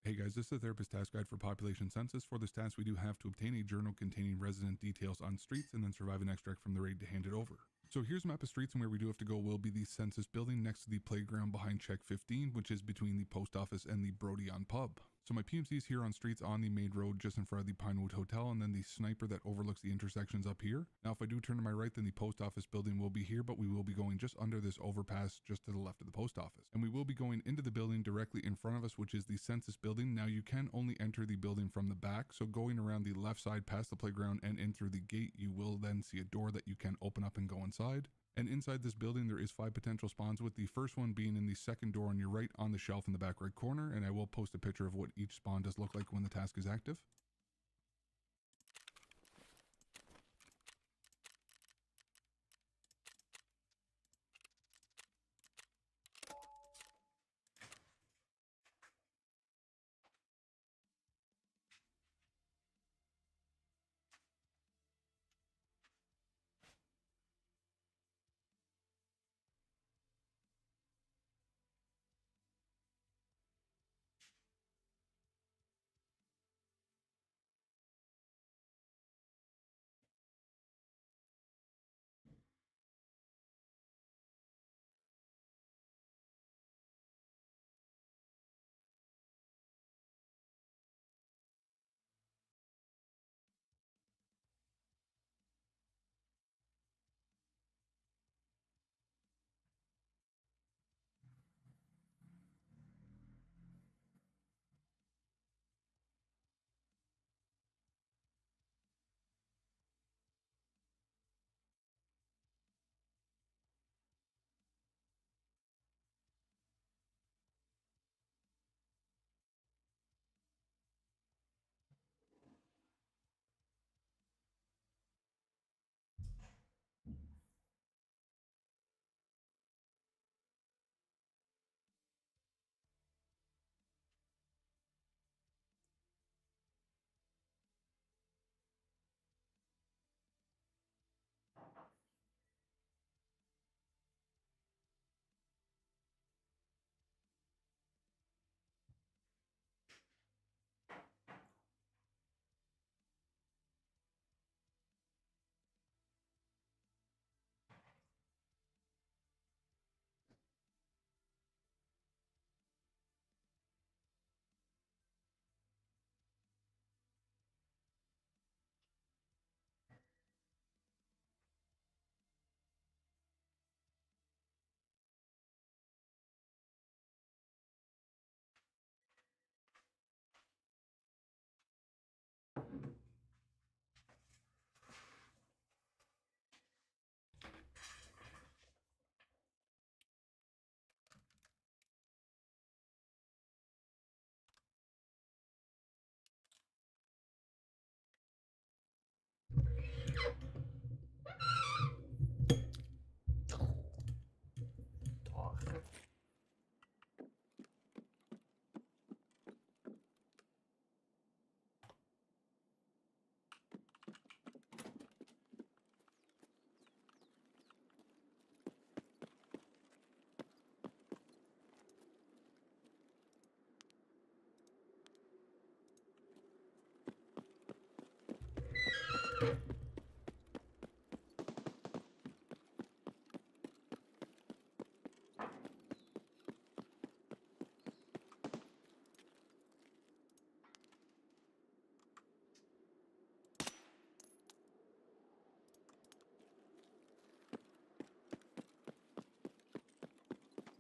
Hey guys, this is the Therapist Task Guide for Population Census. For this task, we do have to obtain a journal containing resident details on streets and then survive an extract from the raid to hand it over. So here's a map of streets, and where we do have to go will be the census building next to the playground behind check 15, which is between the post office and the Brodion pub. So my PMC is here on streets on the main road just in front of the Pinewood Hotel, and then the sniper that overlooks the intersections up here. Now if I do turn to my right, then the post office building will be here, but we will be going just under this overpass just to the left of the post office. And we will be going into the building directly in front of us, which is the census building. Now you can only enter the building from the back, so going around the left side past the playground and in through the gate, you will then see a door that you can open up and go inside. And inside this building, there is 5 potential spawns, with the first one being in the second door on your right on the shelf in the back right corner. And I will post a picture of what each spawn does look like when the task is active.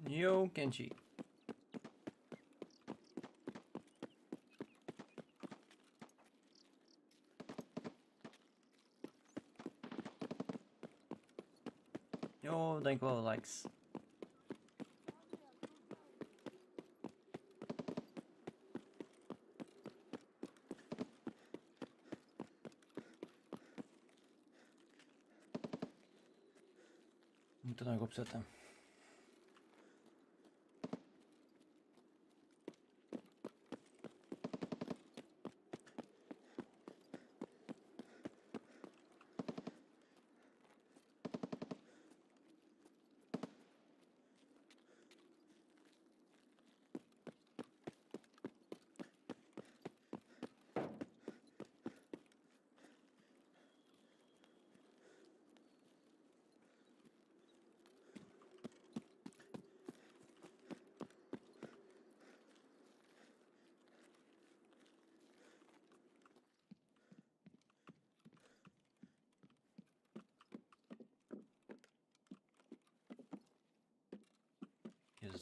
Yo, Kenji. Yo, Danko likes. Moeten nog opzetten.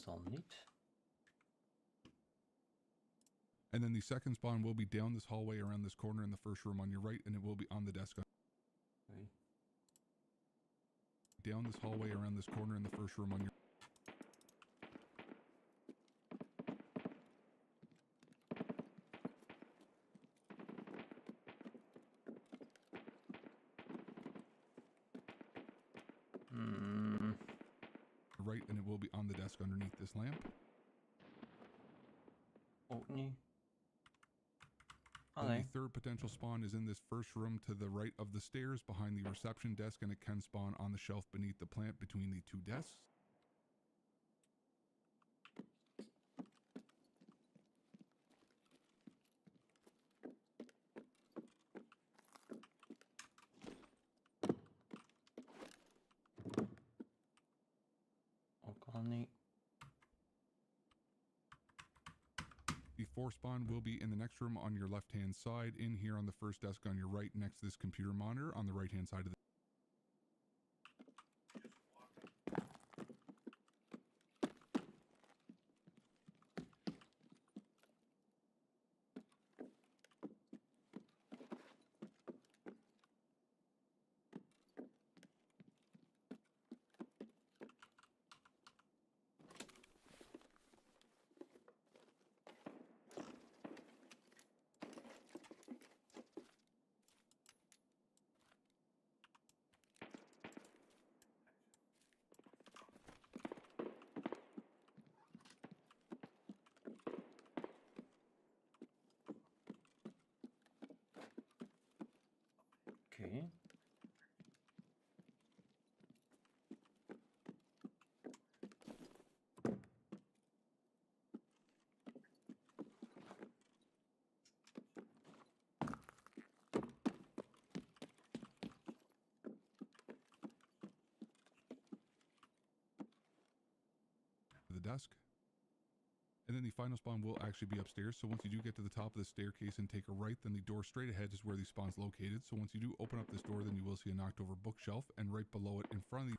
wel niet. And then the second spawn will be down this hallway around this corner in the first room on your right, and it will be on the desk. Okay. Down this hallway around this corner in the first room on your right, and it will be on the desk underneath this lamp. Ook niet. And Allee. the third potential spawn is in this first room to the right of the stairs behind the reception desk, and it can spawn on the shelf beneath the plant between the two desks. Ook al niet. The fourth spawn will be in the next room on your left hand side, in here on the first desk on your right next to this computer monitor on the right hand side of the Okay. desk. And then the final spawn will actually be upstairs. So once you do get to the top of the staircase and take a right, then the door straight ahead is where the spawn's located. So once you do open up this door, then you will see a knocked over bookshelf, and right below it in front of the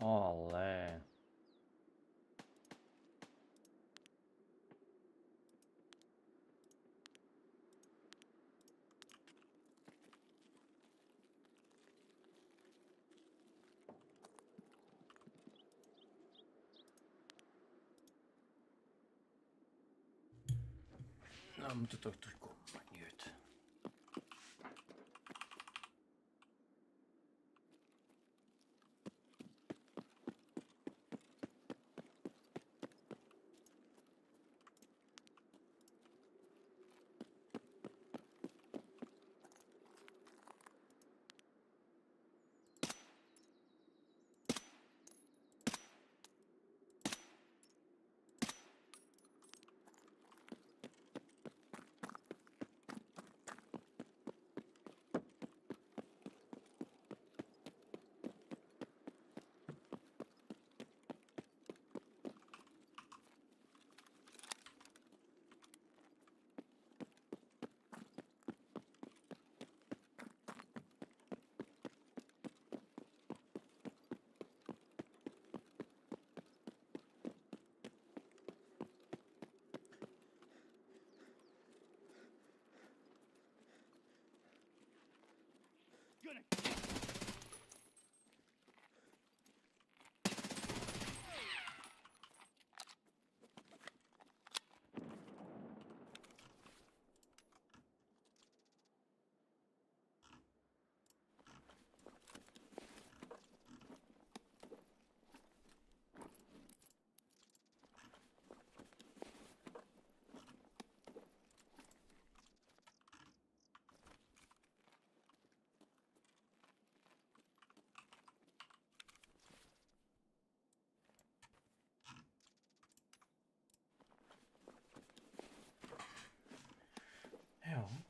Allee. Nou, we moeten toch terugkomen, maakt niet uit. Ja.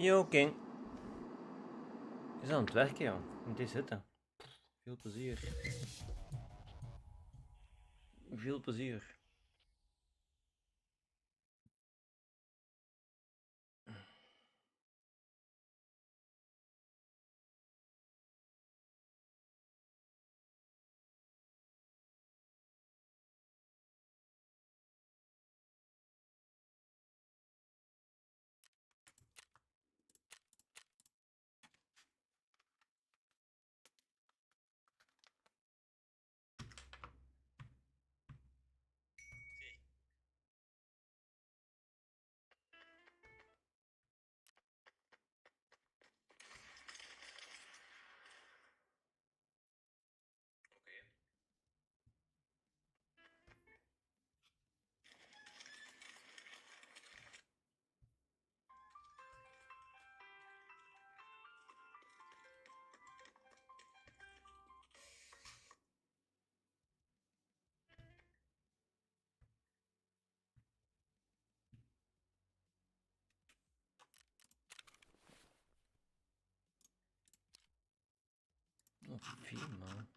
Yo, King. Is aan het werken, joh. Moet eens zitten. Veel plezier. Veel plezier. Wat fin man.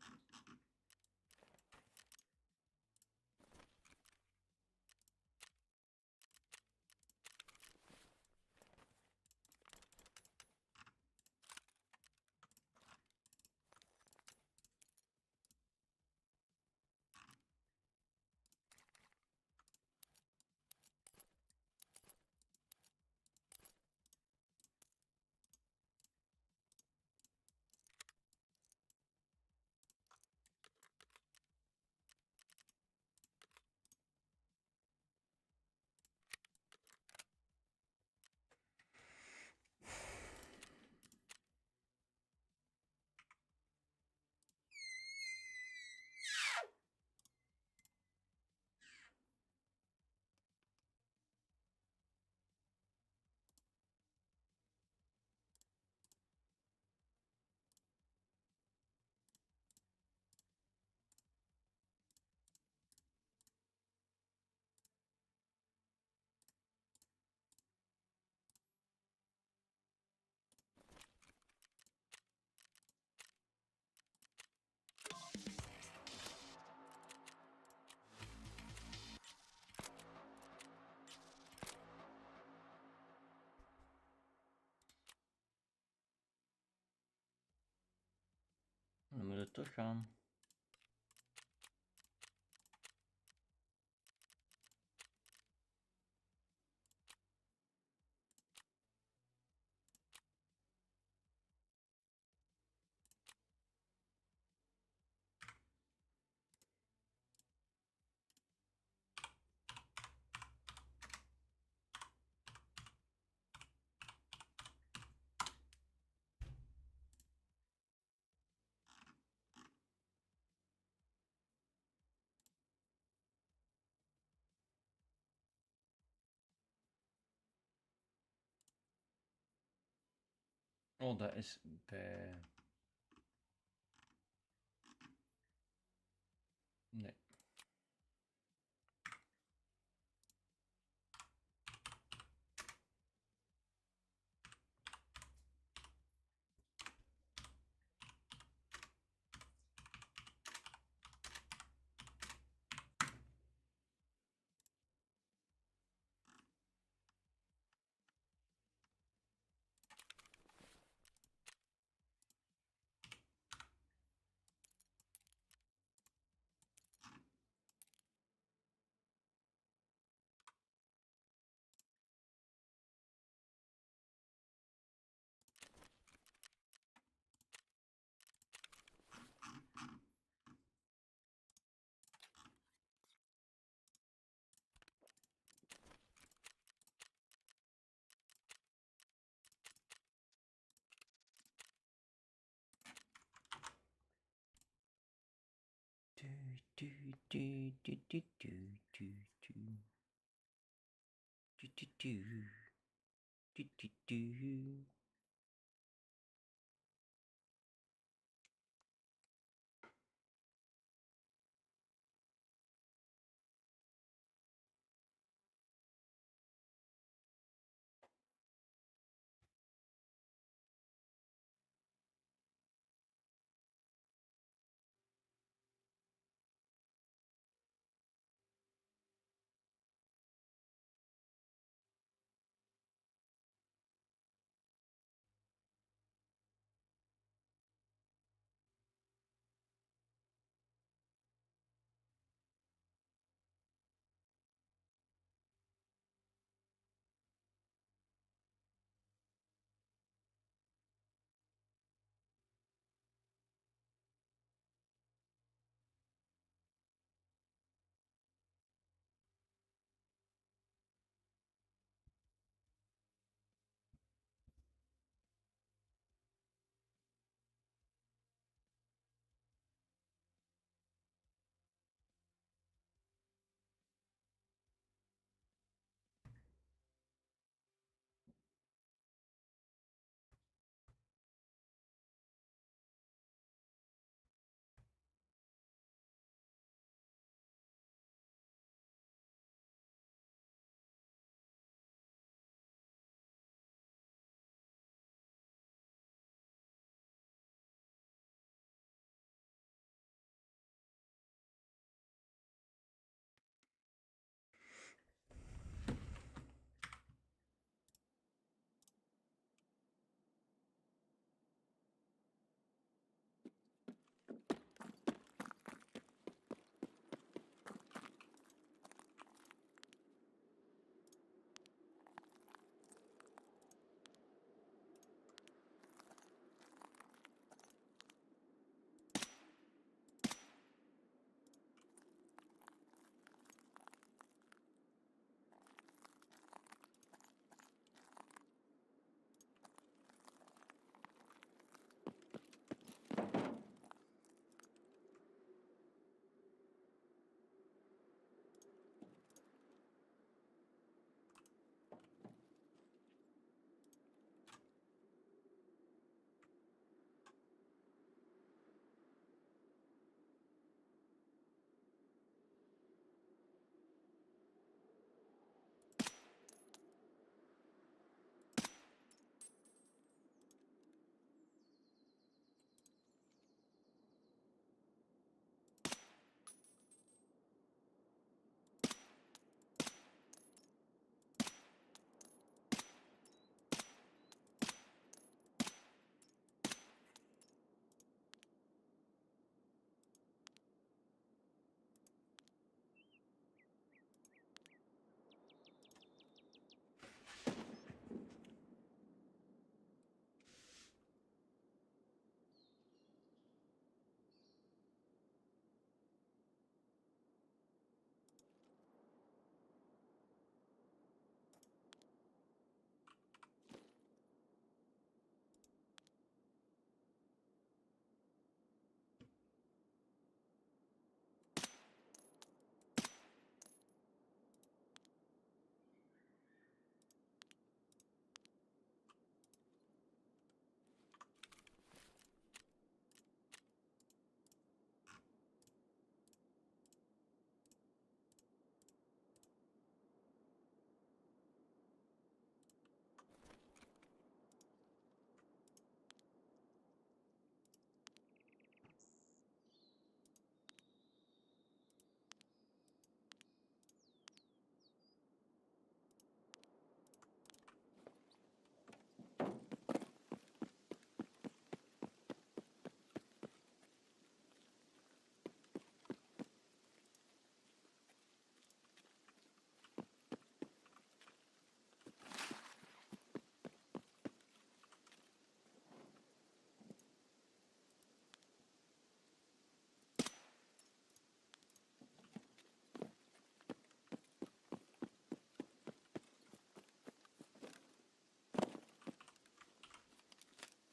Dan moet het toch gaan. Oh, dat is bij... Nee.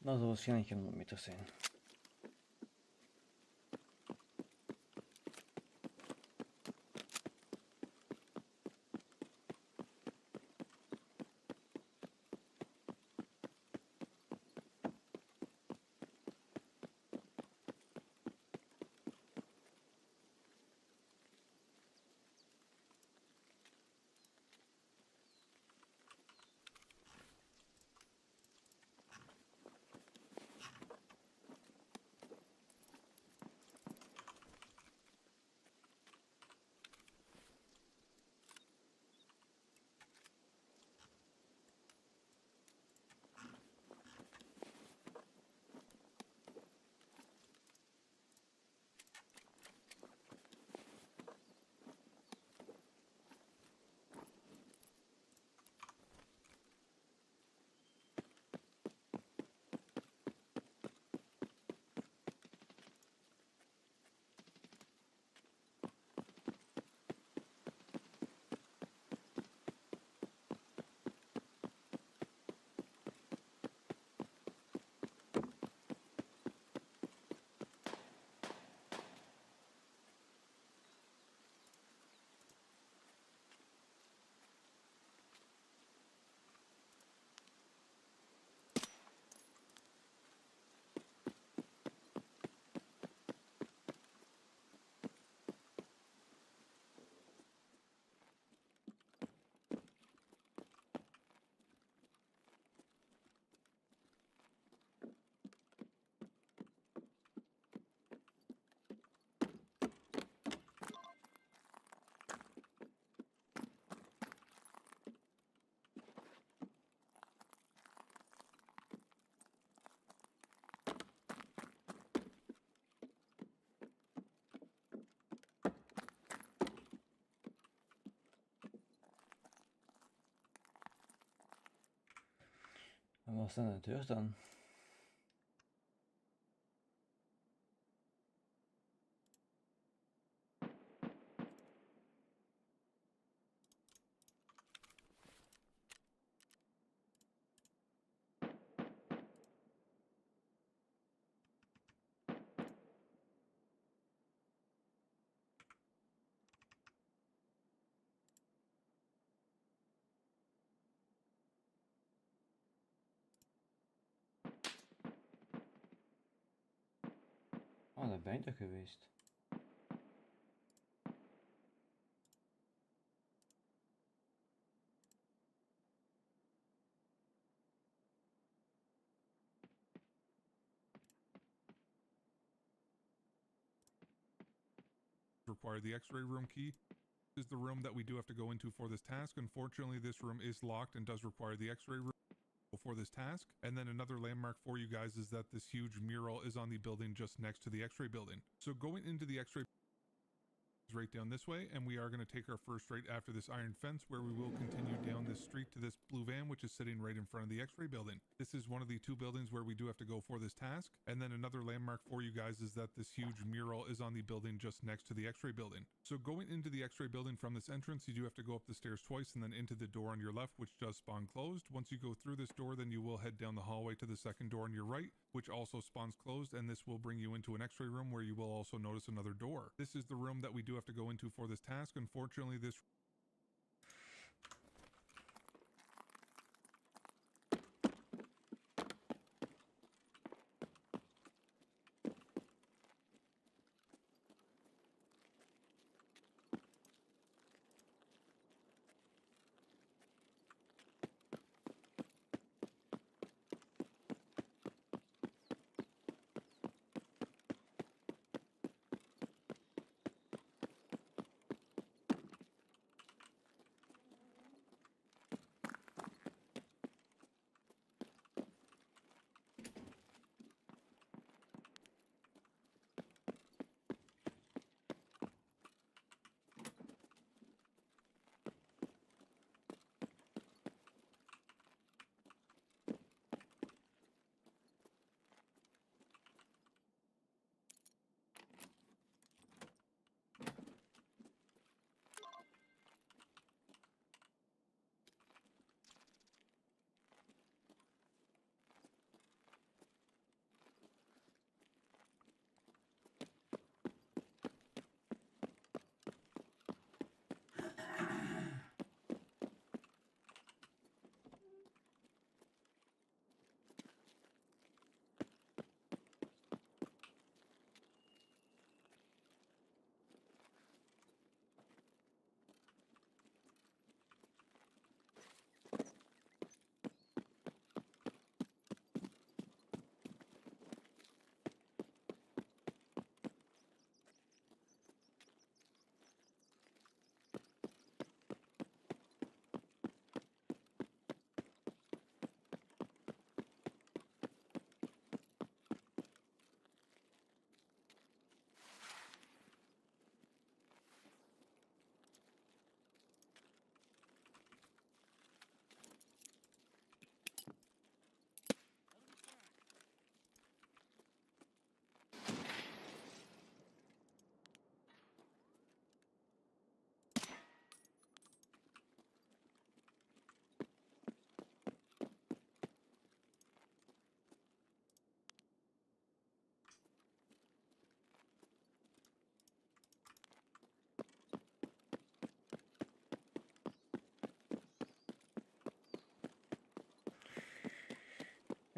Dat zal waarschijnlijk geen 100 meter zijn. En waar staat de deur dan? Oh, daar ben je toch geweest? Require the x-ray room key. This is the room that we do have to go into for this task. Unfortunately, this room is locked and does require the x-ray room for this task. And then another landmark for you guys is that this huge mural is on the building just next to the x-ray building. So going into the x-ray right down this way, and we are going to take our first right after this iron fence, where we will continue down this street to this blue van, which is sitting right in front of the x-ray building. This is one of the two buildings where we do have to go for this task. And then another landmark for you guys is that this huge mural is on the building just next to the x-ray building. So going into the x-ray building from this entrance, you do have to go up the stairs twice and then into the door on your left, which does spawn closed. Once you go through this door, then you will head down the hallway to the second door on your right, which also spawns closed, and this will bring you into an x-ray room where you will also notice another door. This is the room that we do have to go into for this task. Unfortunately, this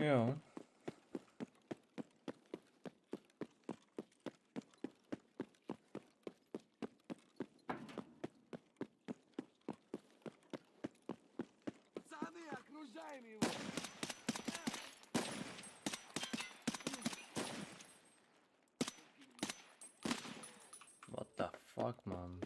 Ja. What the fuck, man?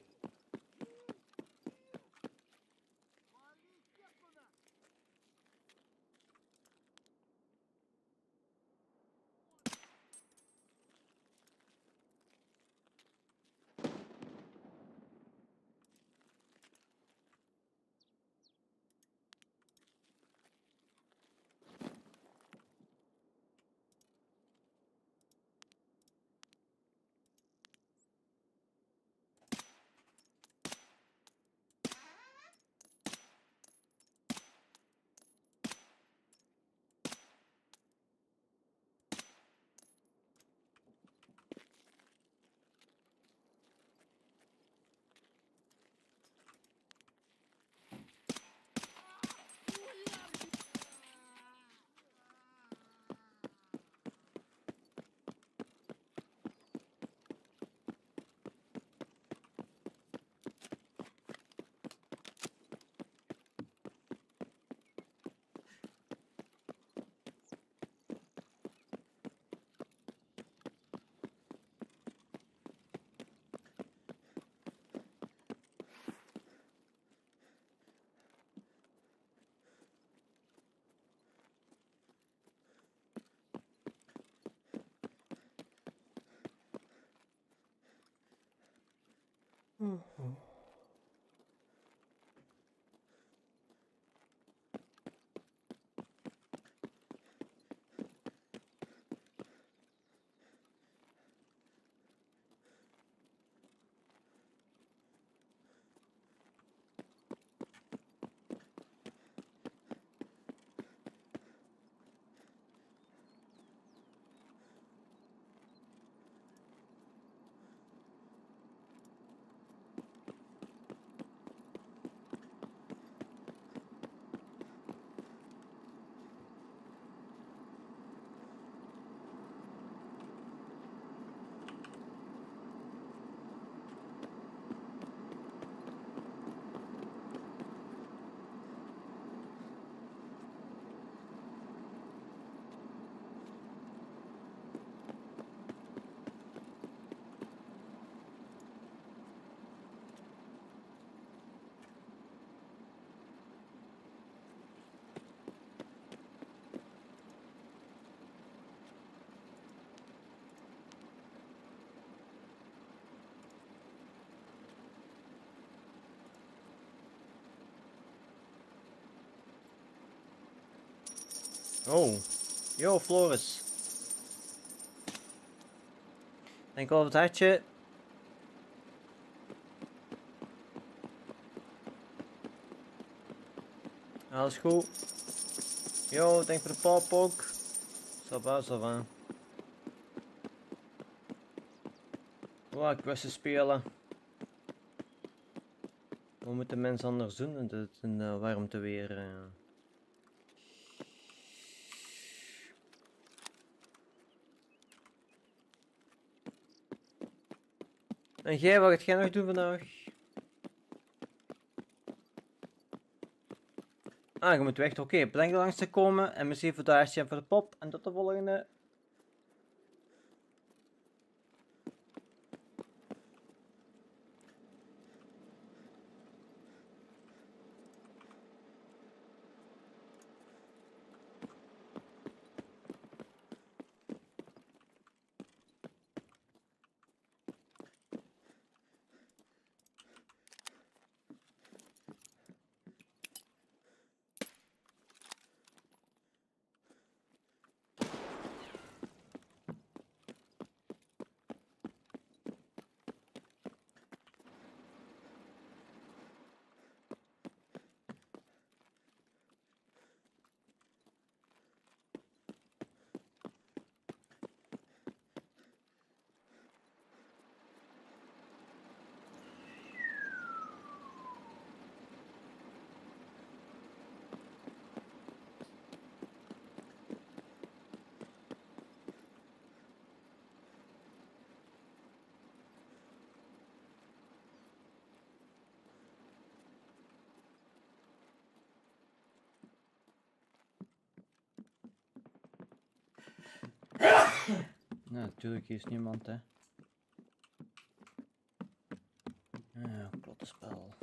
Oh, yo Floris. Denk al op het hartje. Alles goed. Yo, denk voor de pop ook. Ça va, ça va. Oh, quizzen spelen. Wat moeten mensen anders doen? Het is een warmte weer. En jij, wat gaat jij nog doen vandaag? Ah, je moet weg. Oké, bedankt langs te komen. En misschien voor de hartje en voor de pop. En tot de volgende. Natuurlijk is niemand, hè. Ja, klote spel.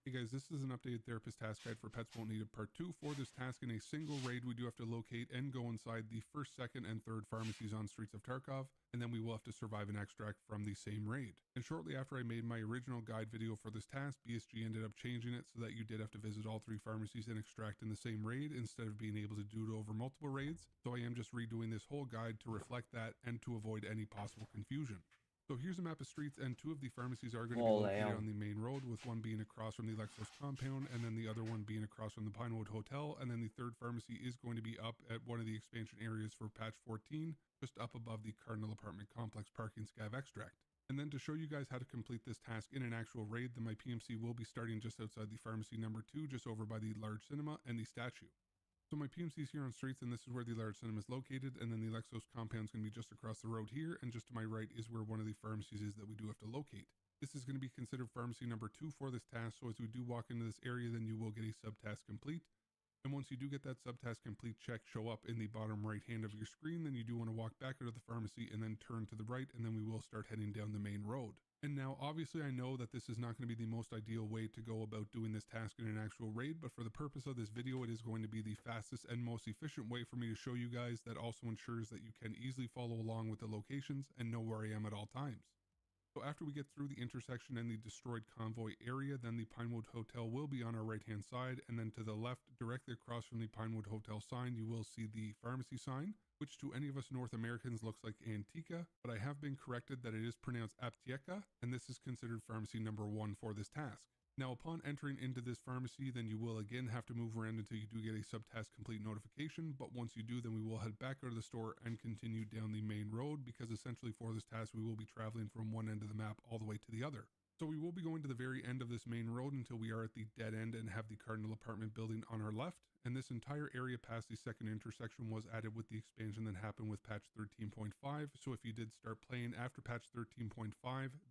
Hey guys, this is an updated therapist task guide for Pets Won't Need It Part 2. For this task, in a single raid, we do have to locate and go inside the first, second, and third pharmacies on Streets of Tarkov, and then we will have to survive an extract from the same raid. And shortly after I made my original guide video for this task, BSG ended up changing it so that you did have to visit all 3 pharmacies and extract in the same raid instead of being able to do it over multiple raids. So I am just redoing this whole guide to reflect that and to avoid any possible confusion. So here's a map of streets, and 2 of the pharmacies are going to be located on the main road, with one being across from the Lexos compound, and then the other one being across from the Pinewood Hotel, and then the third pharmacy is going to be up at one of the expansion areas for patch 14, just up above the Cardinal Apartment Complex parking scav extract. And then to show you guys how to complete this task in an actual raid, then my PMC will be starting just outside the pharmacy number 2, just over by the large cinema and the statue. So my PMC is here on streets, and this is where the large cinema is located, and then the Lexos compound is going to be just across the road here, and just to my right is where one of the pharmacies is that we do have to locate. This is going to be considered pharmacy number 2 for this task, so as we do walk into this area, then you will get a subtask complete. And once you do get that subtask complete check show up in the bottom right hand of your screen, then you do want to walk back out of the pharmacy and then turn to the right, and then we will start heading down the main road. And now, obviously, I know that this is not going to be the most ideal way to go about doing this task in an actual raid, but for the purpose of this video, it is going to be the fastest and most efficient way for me to show you guys that also ensures that you can easily follow along with the locations and know where I am at all times. So after we get through the intersection and the destroyed convoy area, then the Pinewood Hotel will be on our right hand side, and then to the left, directly across from the Pinewood Hotel sign, you will see the pharmacy sign, which to any of us North Americans looks like Antica, but I have been corrected that it is pronounced Aptieca, and this is considered pharmacy number 1 for this task. Now, upon entering into this pharmacy, then you will again have to move around until you do get a subtask complete notification, but once you do, then we will head back out of the store and continue down the main road, because essentially for this task, we will be traveling from one end of the map all the way to the other. So we will be going to the very end of this main road until we are at the dead end and have the Cardinal Apartment building on our left, and this entire area past the second intersection was added with the expansion that happened with patch 13.5, so if you did start playing after patch 13.5,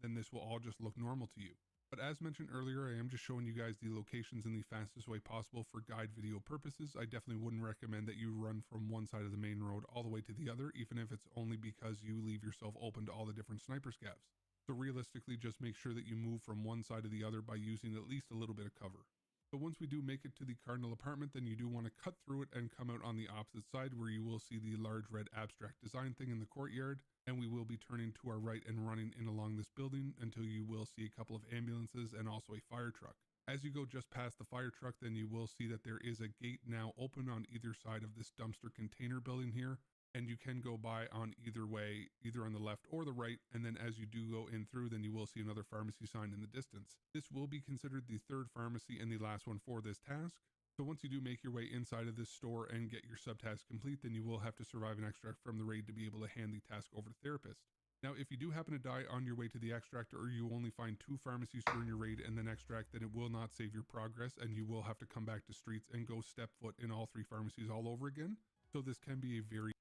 then this will all just look normal to you. But as mentioned earlier, I am just showing you guys the locations in the fastest way possible for guide video purposes. I definitely wouldn't recommend that you run from one side of the main road all the way to the other, even if it's only because you leave yourself open to all the different sniper scavs. So realistically, just make sure that you move from one side to the other by using at least a little bit of cover. But once we do make it to the Cardinal Apartment, then you do want to cut through it and come out on the opposite side, where you will see the large red abstract design thing in the courtyard, and we will be turning to our right and running in along this building until you will see a couple of ambulances and also a fire truck. As you go just past the fire truck, then you will see that there is a gate now open on either side of this dumpster container building here. And you can go by on either way, either on the left or the right. And then as you do go in through, then you will see another pharmacy sign in the distance. This will be considered the third pharmacy and the last one for this task. So once you do make your way inside of this store and get your subtask complete, then you will have to survive an extract from the raid to be able to hand the task over to therapist. Now, if you do happen to die on your way to the extract, or you only find 2 pharmacies during your raid and then extract, then it will not save your progress and you will have to come back to streets and go step foot in all 3 pharmacies all over again. So this can be a very...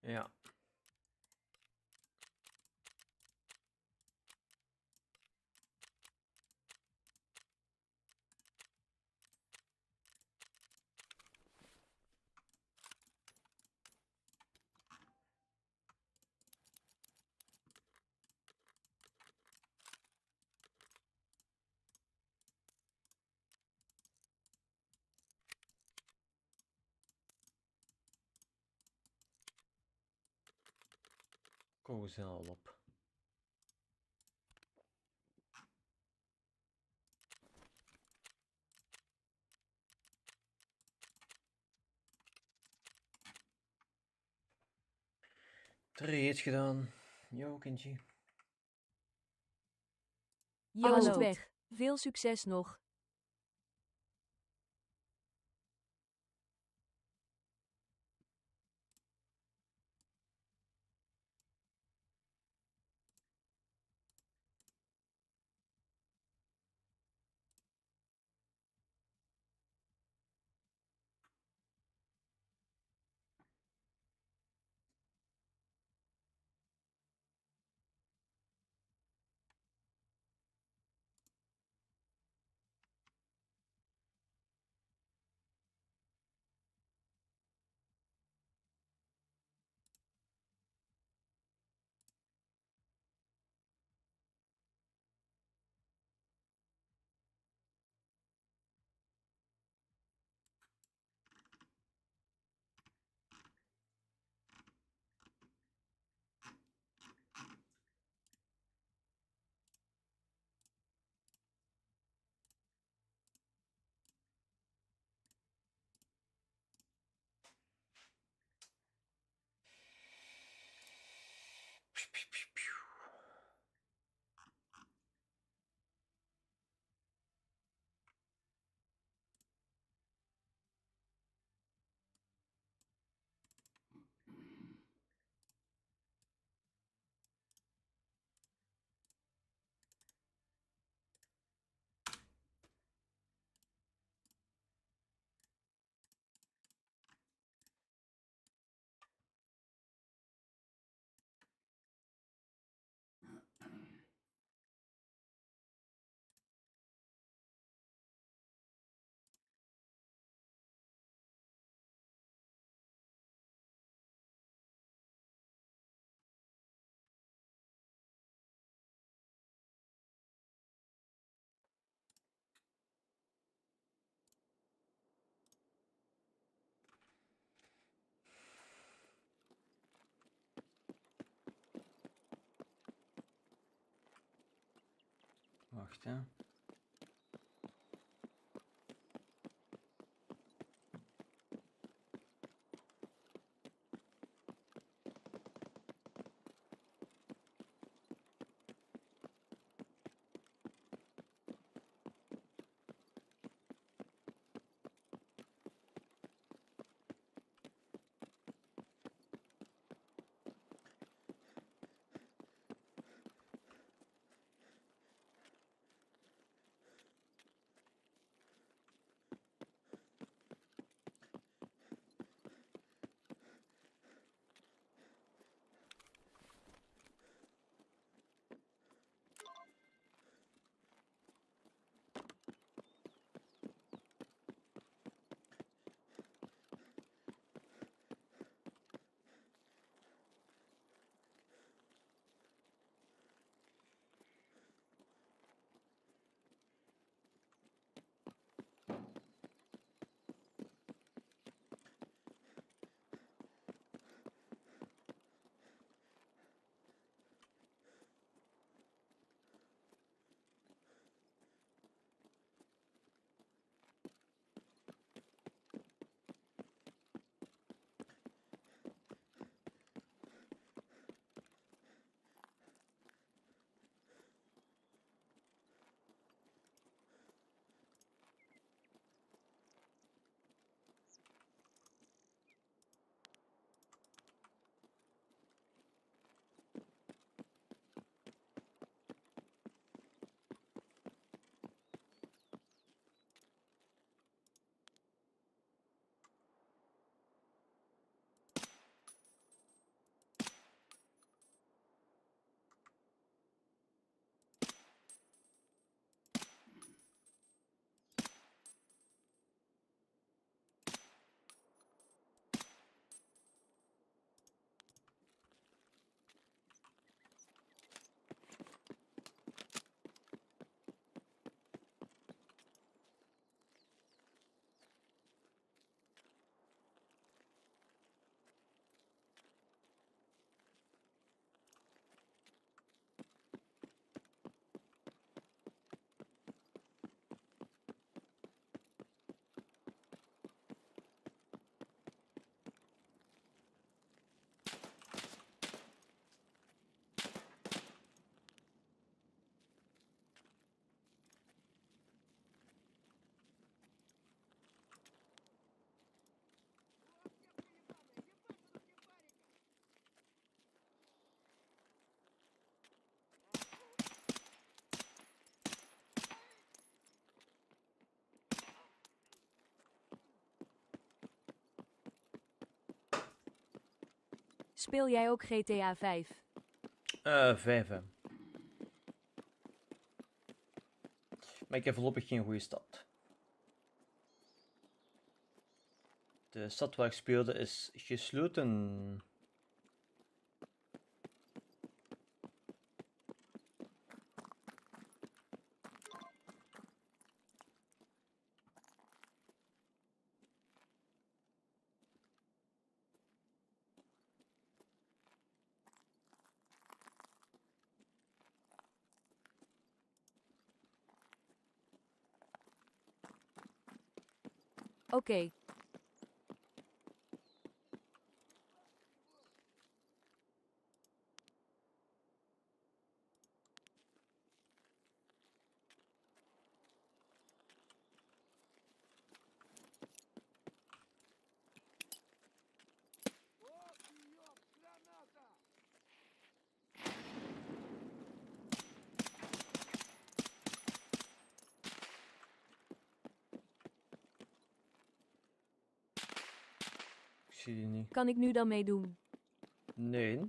Ja. Koken ze al op. Trades gedaan. Yo, kindje. Joost weg. Veel succes nog. Wacht, hè. Speel jij ook GTA 5? 5 hè. Maar ik heb voorlopig geen goede stad. De stad waar ik speelde is gesloten. Oké. Ik zie die niet. Kan ik nu dan meedoen? Nee.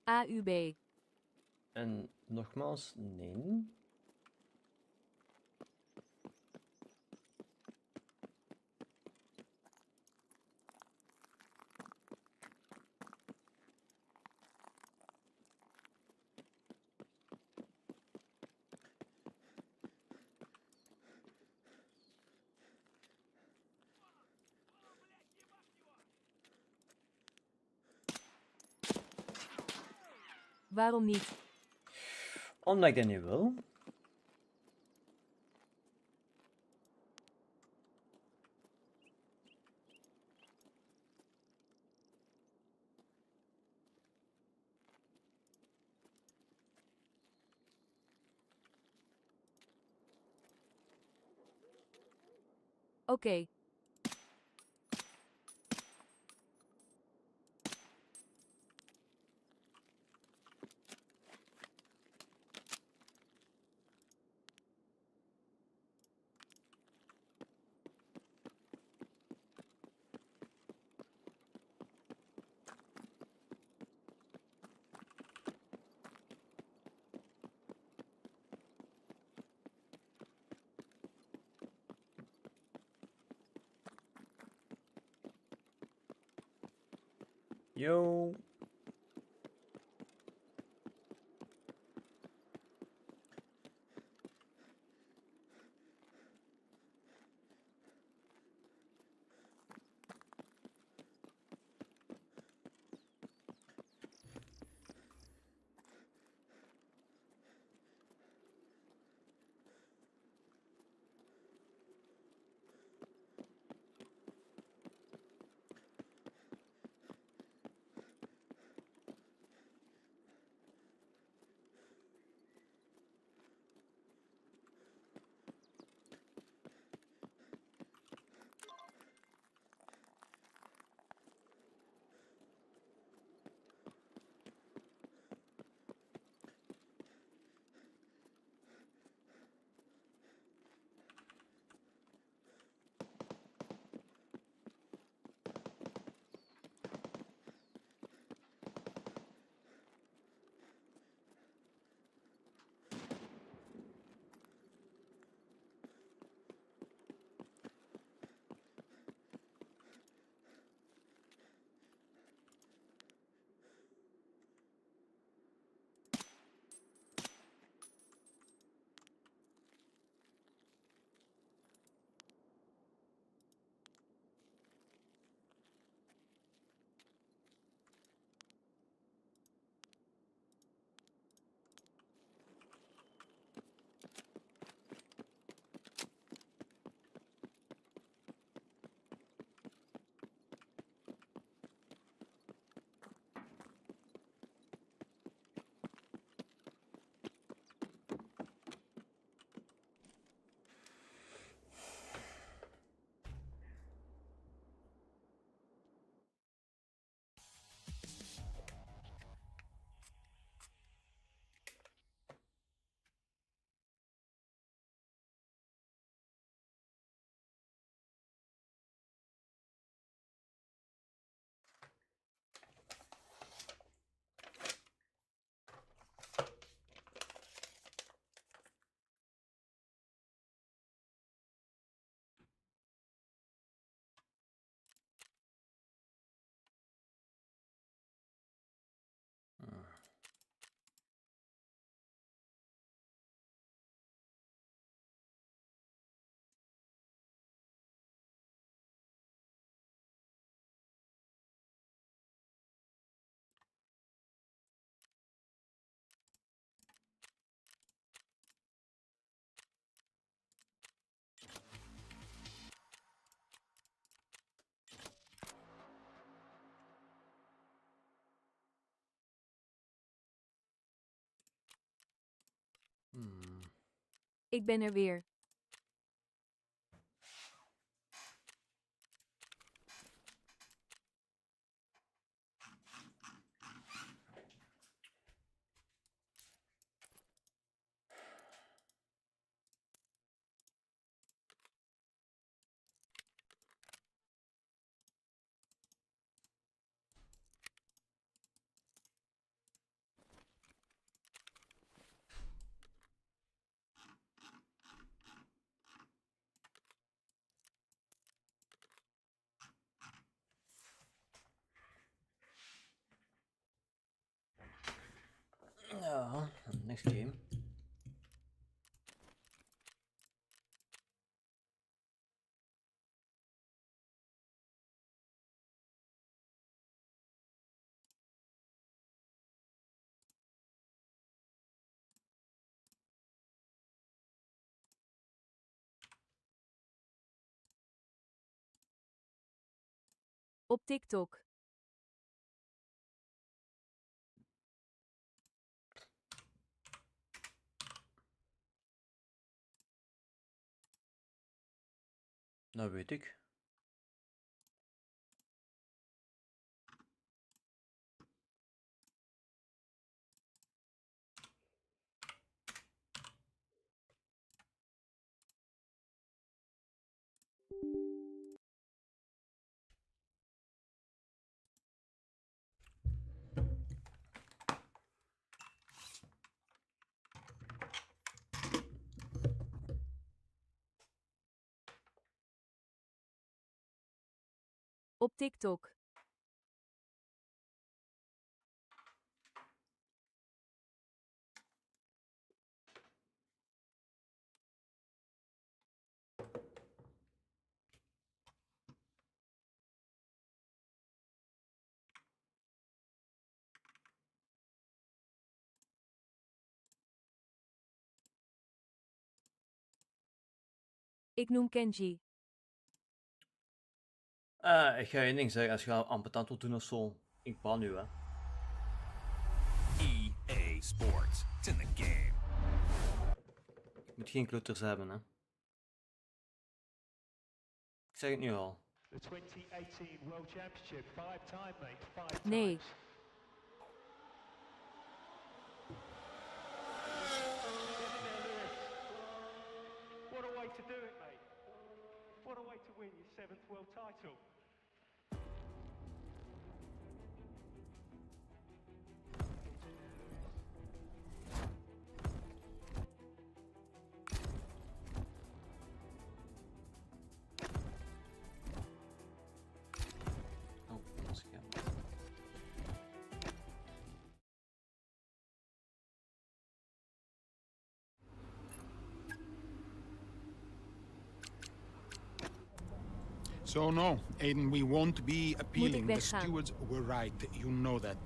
AUB. En nogmaals, nee. Waarom niet? Omdat ik dat niet wil. Oké. Yo. Ik ben er weer. Ja, next game. Op TikTok. Nou weet ik. Op TikTok. Ik noem Kenji. Ik ga je één ding zeggen, als je ambetant wilt doen of zo, ik ban u hè. EA Sports. It's in the game. Je moet geen klutters hebben hè. Ik zeg het nu al. The 2018 World Championship, 5-time, mate, 5 Nee. times. What a way to do it, mate. What a way to win your 7th world title. Oh, dat is jammer. So no, Aiden, we won't be appealing. The weggaan? stewards were right. You know that.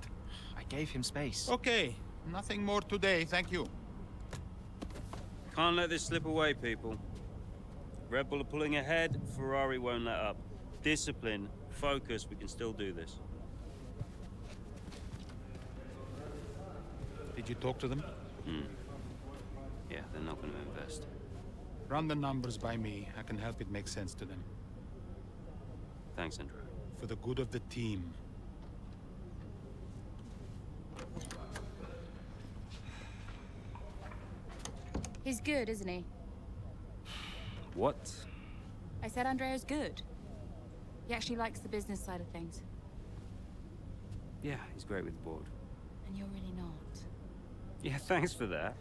I gave him space. Okay, nothing more today, thank you. Can't let this slip away, people. Red Bull are pulling ahead, Ferrari won't let up. Discipline, focus, we can still do this. Did you talk to them? Yeah, they're not going to invest. Run the numbers by me. I can help it make sense to them. Thanks, Andrew. For the good of the team. He's good, isn't he? What? I said Andrea's good. He actually likes the business side of things. Yeah, he's great with the board. And you're really not. Yeah, thanks for that.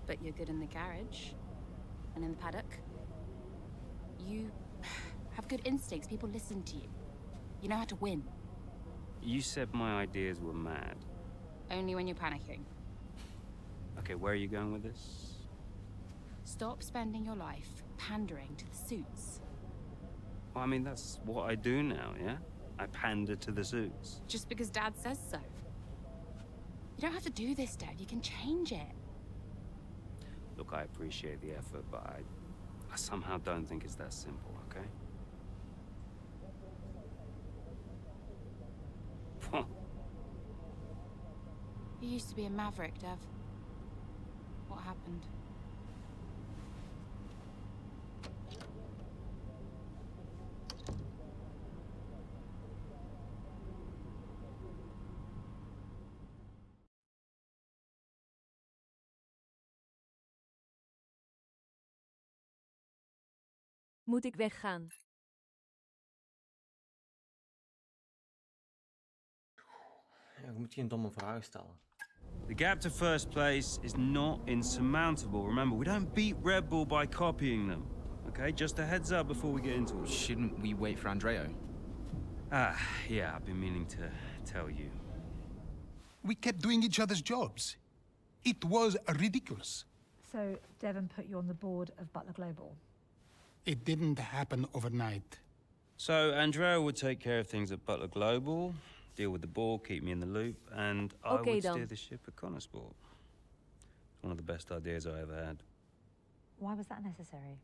But you're good in the garage. And in the paddock. You have good instincts. People listen to you. You know how to win. You said my ideas were mad. Only when you're panicking. Okay, where are you going with this? Stop spending your life pandering to the suits. Well, I mean, that's what I do now, yeah? I pander to the suits. Just because Dad says so. You don't have to do this, Dad. You can change it. Look, I appreciate the effort, but I somehow don't think it's that simple, okay? You used to be a maverick, Dev. What happened? Moet ik weggaan? Ja, je moet geen domme vragen stellen. The gap to first place is not insurmountable. Remember, we don't beat Red Bull by copying them. Okay, just a heads up before we get into it. Shouldn't we wait for Andreo? Yeah, I've been meaning to tell you. We kept doing each other's jobs. It was ridiculous. So Devon put you on the board of Butler Global. It didn't happen overnight. So Andrea would take care of things at Butler Global, deal with the ball, keep me in the loop, and I Okay, would dan. steer the ship at Connorsport. It's one of the best ideas I ever had. Why was that necessary?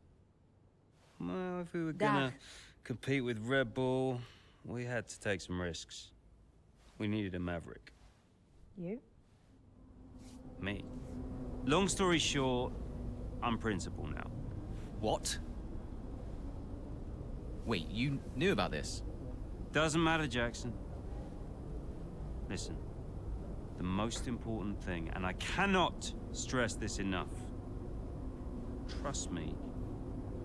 Well, if we were Dag. gonna compete with Red Bull, we had to take some risks. We needed a maverick. You? Me. Long story short, I'm principal now. What? Wait, you knew about this? Doesn't matter, Jackson. Listen, the most important thing, and I cannot stress this enough, trust me,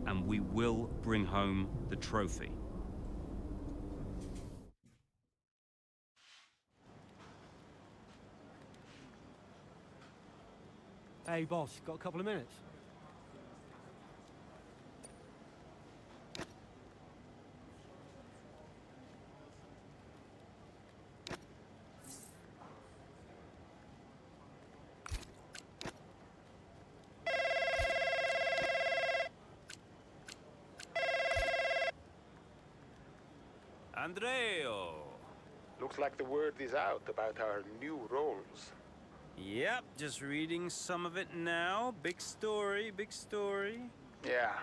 and we will bring home the trophy. Hey, boss, got a couple of minutes? Andreo! Looks like the word is out about our new roles. Yep, just reading some of it now. Big story, big story. Yeah,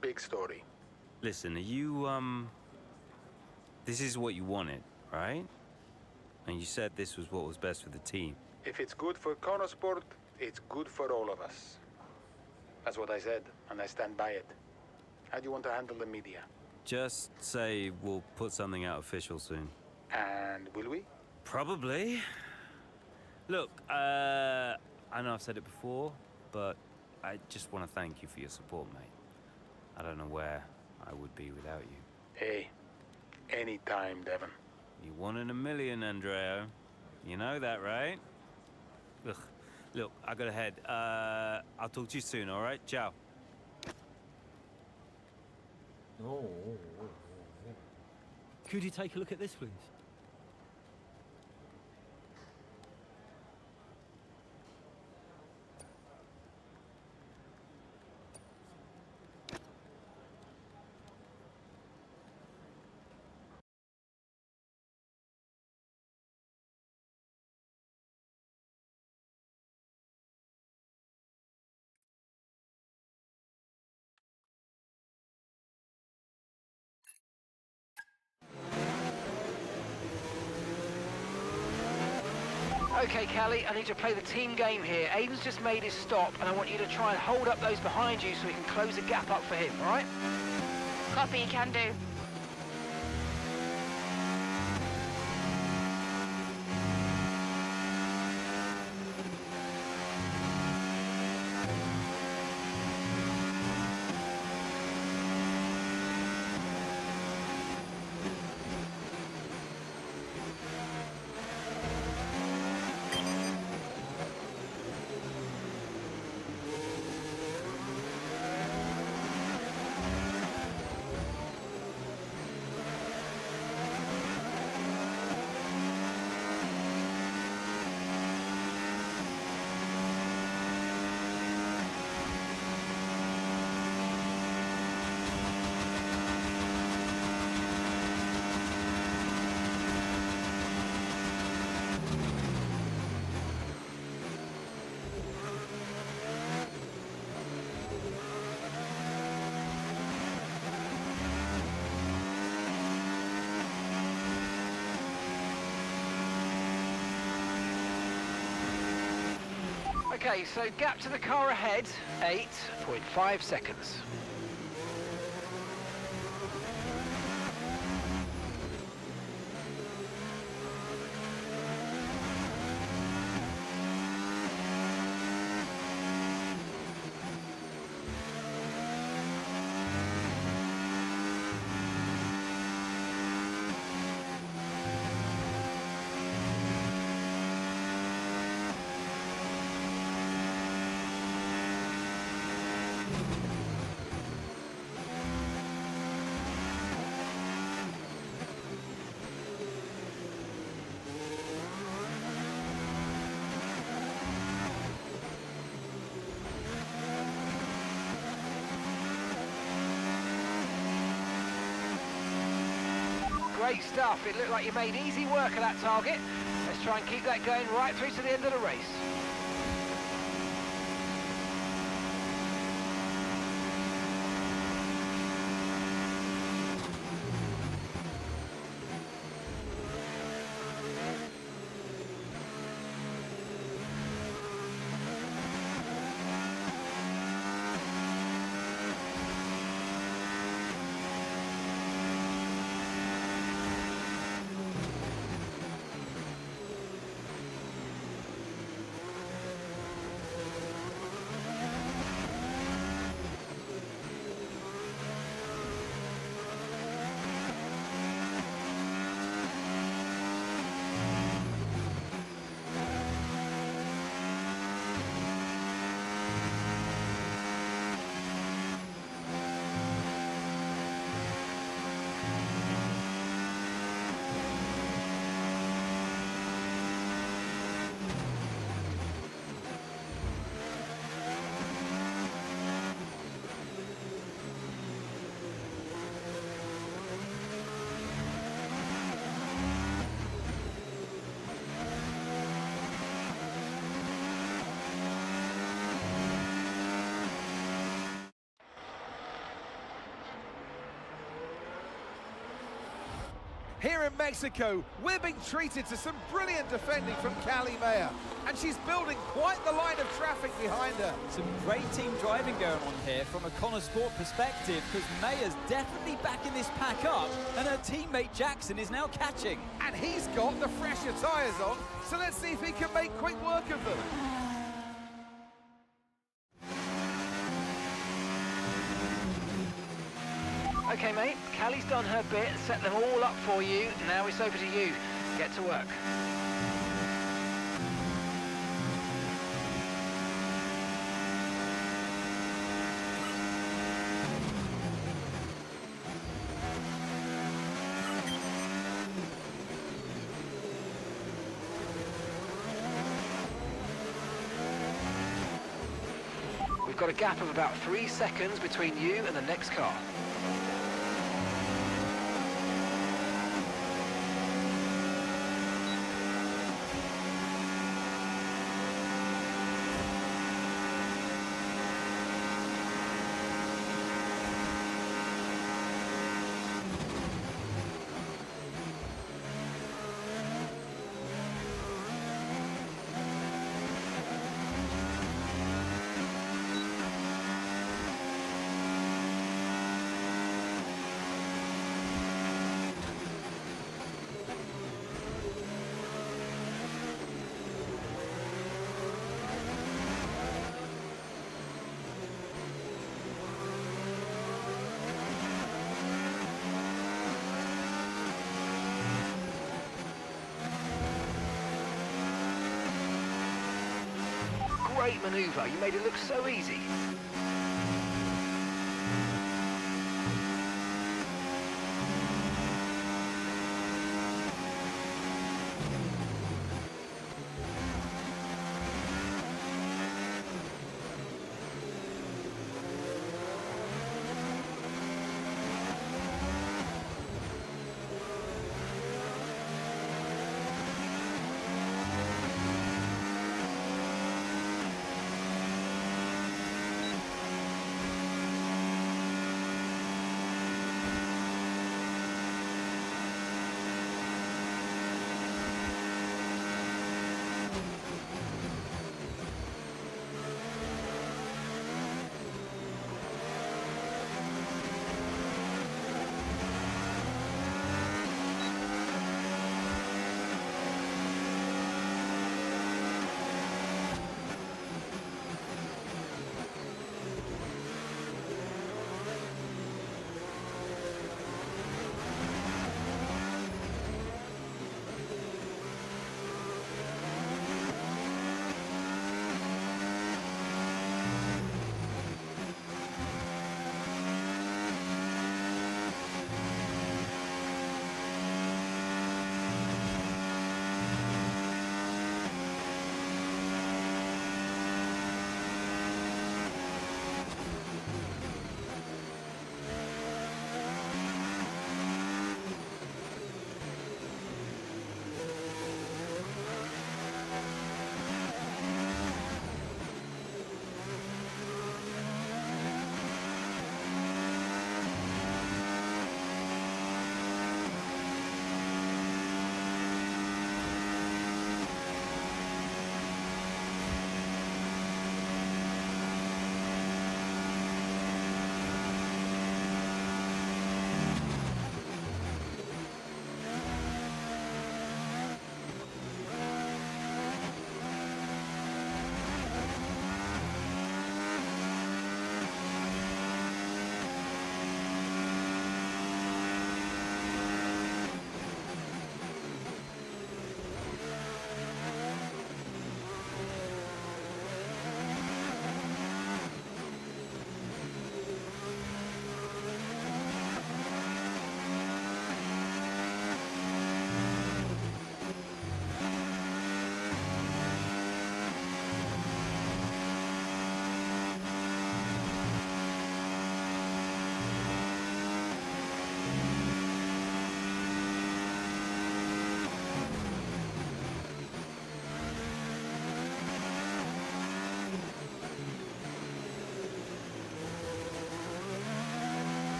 big story. Listen, are you, this is what you wanted, right? And you said this was what was best for the team. If it's good for Connorsport, it's good for all of us. That's what I said, and I stand by it. How do you want to handle the media? Just say we'll put something out official soon. And will we? Probably. Look, I know I've said it before, but I just want to thank you for your support, mate. I don't know where I would be without you. Hey, anytime, Devon. You 1 in a million, Andreo. You know that, right? Ugh. Look, I gotta head. I'll talk to you soon, all right? Ciao. Oh. Could you take a look at this, please? Okay, Callie, I need to play the team game here. Aiden's just made his stop, and I want you to try and hold up those behind you so we can close the gap up for him, all right? Copy, can do. Okay, so gap to the car ahead, 8.5 seconds. Great stuff. It looked like you made easy work of that target. Let's try and keep that going right through to the end of the race. Here in Mexico, we're being treated to some brilliant defending from Callie Mayer, and she's building quite the line of traffic behind her. Some great team driving going on here from a Connor Sport perspective, because Mayer's definitely backing this pack up, and her teammate Jackson is now catching. And he's got the fresher tyres on, so let's see if he can make quick work of them. Okay, mate, Callie's done her bit, set them all up for you. Now it's over to you. Get to work. We've got a gap of about 3 seconds between you and the next car. Great manoeuvre, you made it look so easy.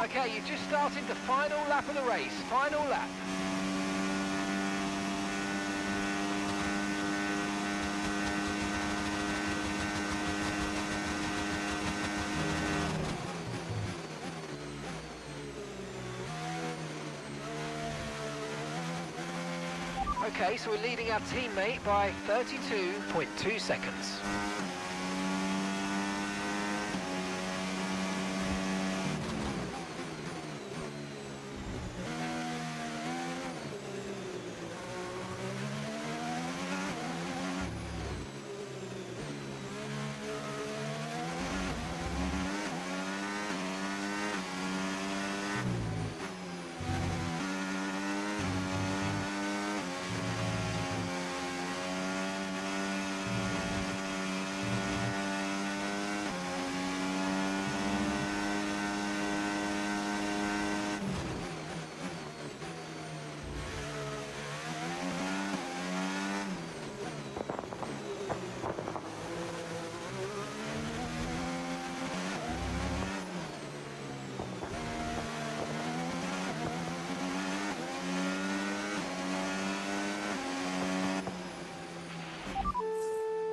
Okay, you've just started the final lap of the race. Final lap. Okay, so we're leading our teammate by 32.2 seconds.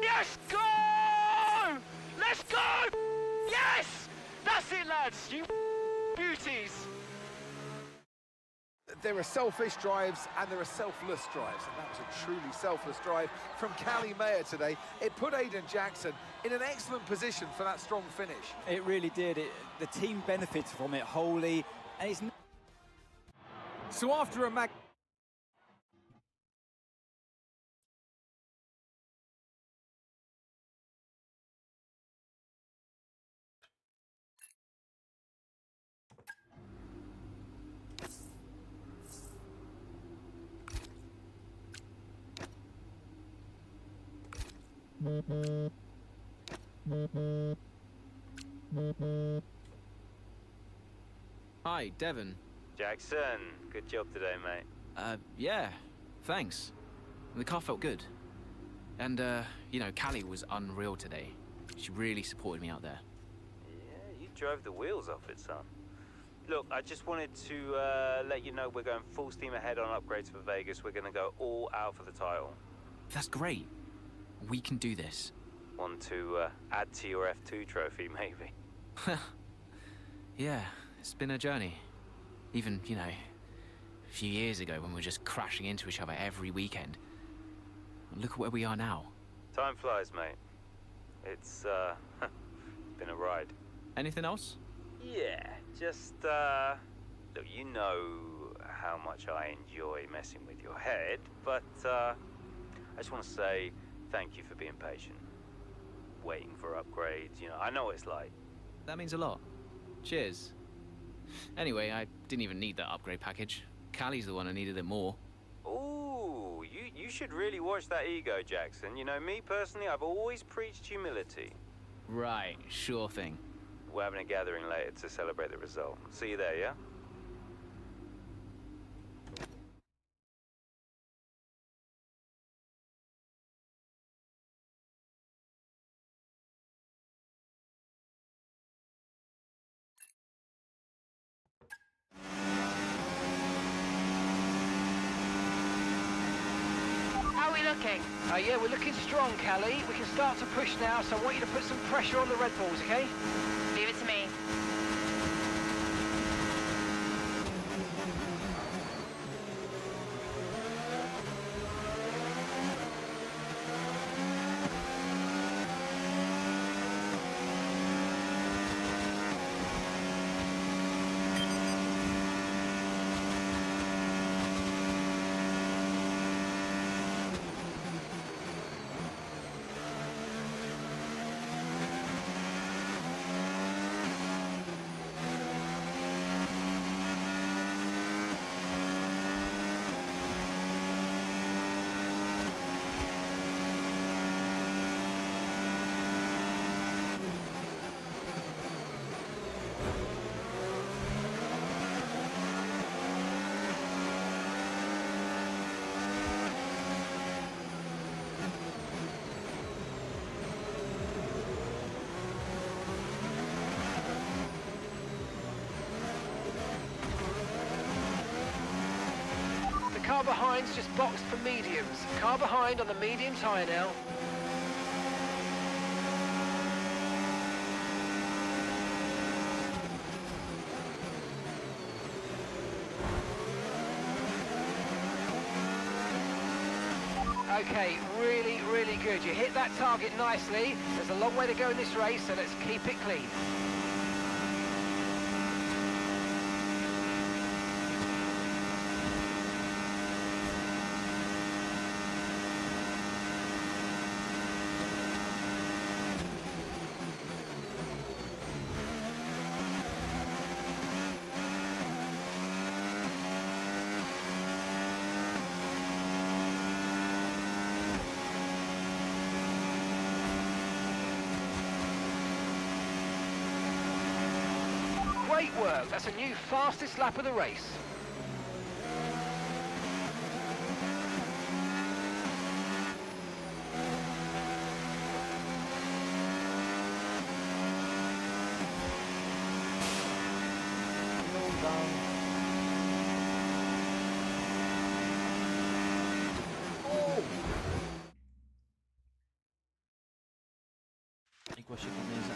Yes, go! Let's go! Yes! That's it, lads, you beauties. There are selfish drives and there are selfless drives, and that was a truly selfless drive from Callie Mayer today. It put Aiden Jackson in an excellent position for that strong finish. It really did. The team benefits from it wholly, and it's... So after a Hi, Devon. Jackson, good job today, mate. Yeah, thanks. The car felt good. And, you know, Callie was unreal today. She really supported me out there. Yeah, you drove the wheels off it, son. Look, I just wanted to let you know we're going full steam ahead on upgrades for Vegas. We're going to go all out for the title. That's great. We can do this. Want to add to your F2 trophy, maybe? Yeah, it's been a journey. Even, you know, a few years ago when we were just crashing into each other every weekend. Look at where we are now. Time flies, mate. It's been a ride. Anything else? Yeah, just look, you know how much I enjoy messing with your head, but I just want to say thank you for being patient. Waiting for upgrades, you know, I know what it's like. That means a lot. Cheers. Anyway, I didn't even need that upgrade package. Callie's the one who needed it more. Ooh, you should really watch that ego, Jackson. You know, me personally, I've always preached humility. Right, sure thing. We're having a gathering later to celebrate the result. See you there, yeah? How are we looking? Yeah, we're looking strong, Callie. We can start to push now, so I want you to put some pressure on the Red Bulls, okay? Leave it to me. car behind's just boxed for mediums. Car behind on the medium tyre now. Okay, really, really good. You hit that target nicely. There's a long way to go in this race, so let's keep it clean. Great work. That's a new fastest lap of the race. Ik was shit aan deze.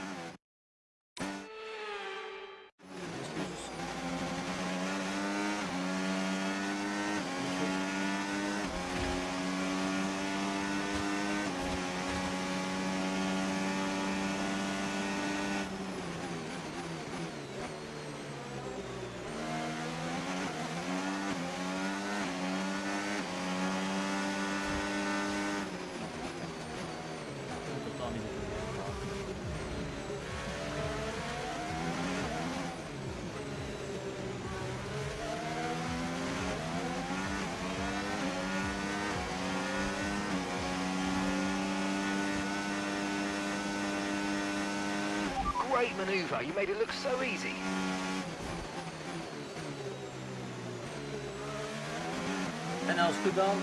Great manoeuvre. You made it look so easy. En als goed dan.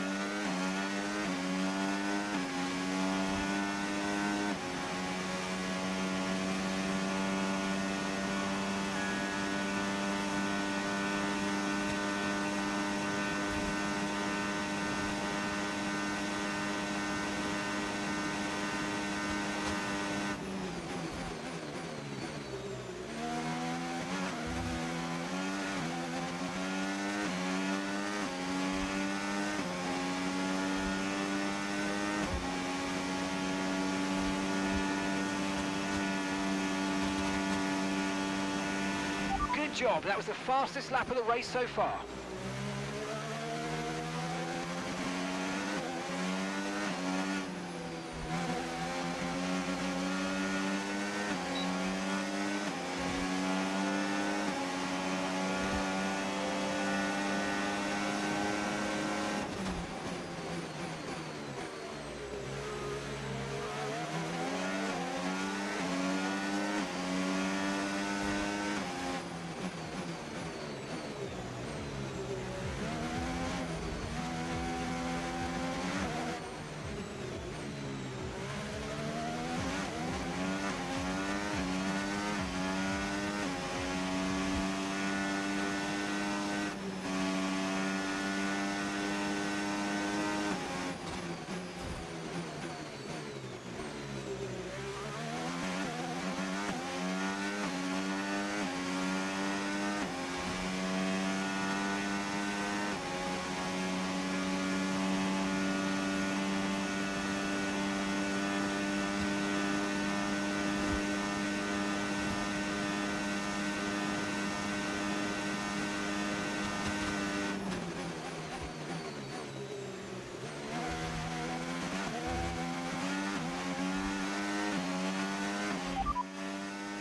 Good job. That was the fastest lap of the race so far.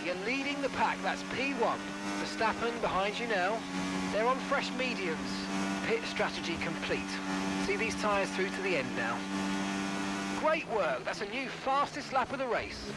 You're leading the pack, that's P1. Verstappen behind you now. They're on fresh mediums. Pit strategy complete. See these tyres through to the end now. Great work, that's a new fastest lap of the race.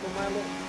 voor mij los.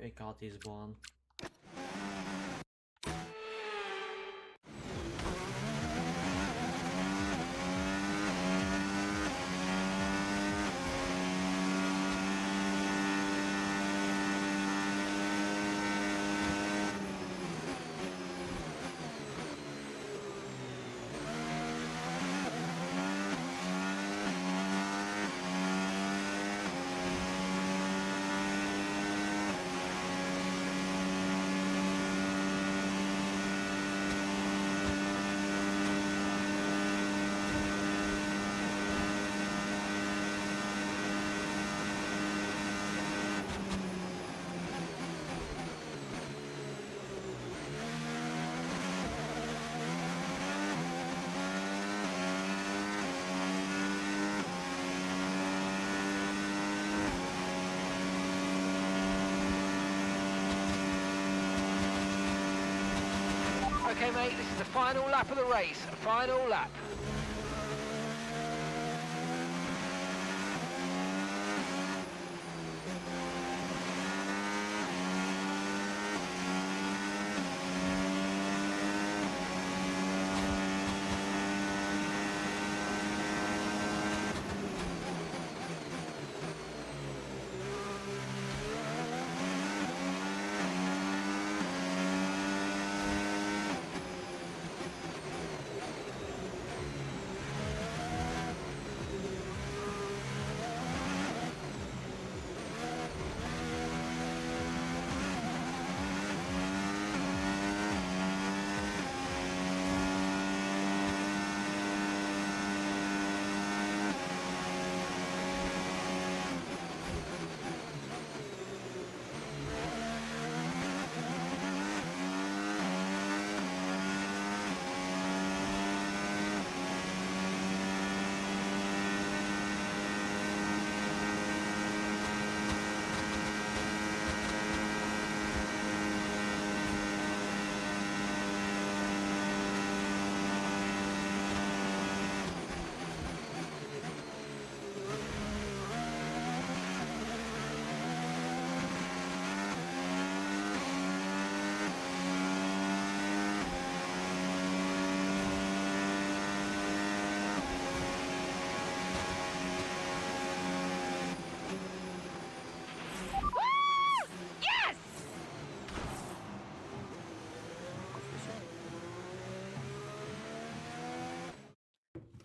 Ik haat deze baan. Okay, mate, this is the final lap of the race. Final lap.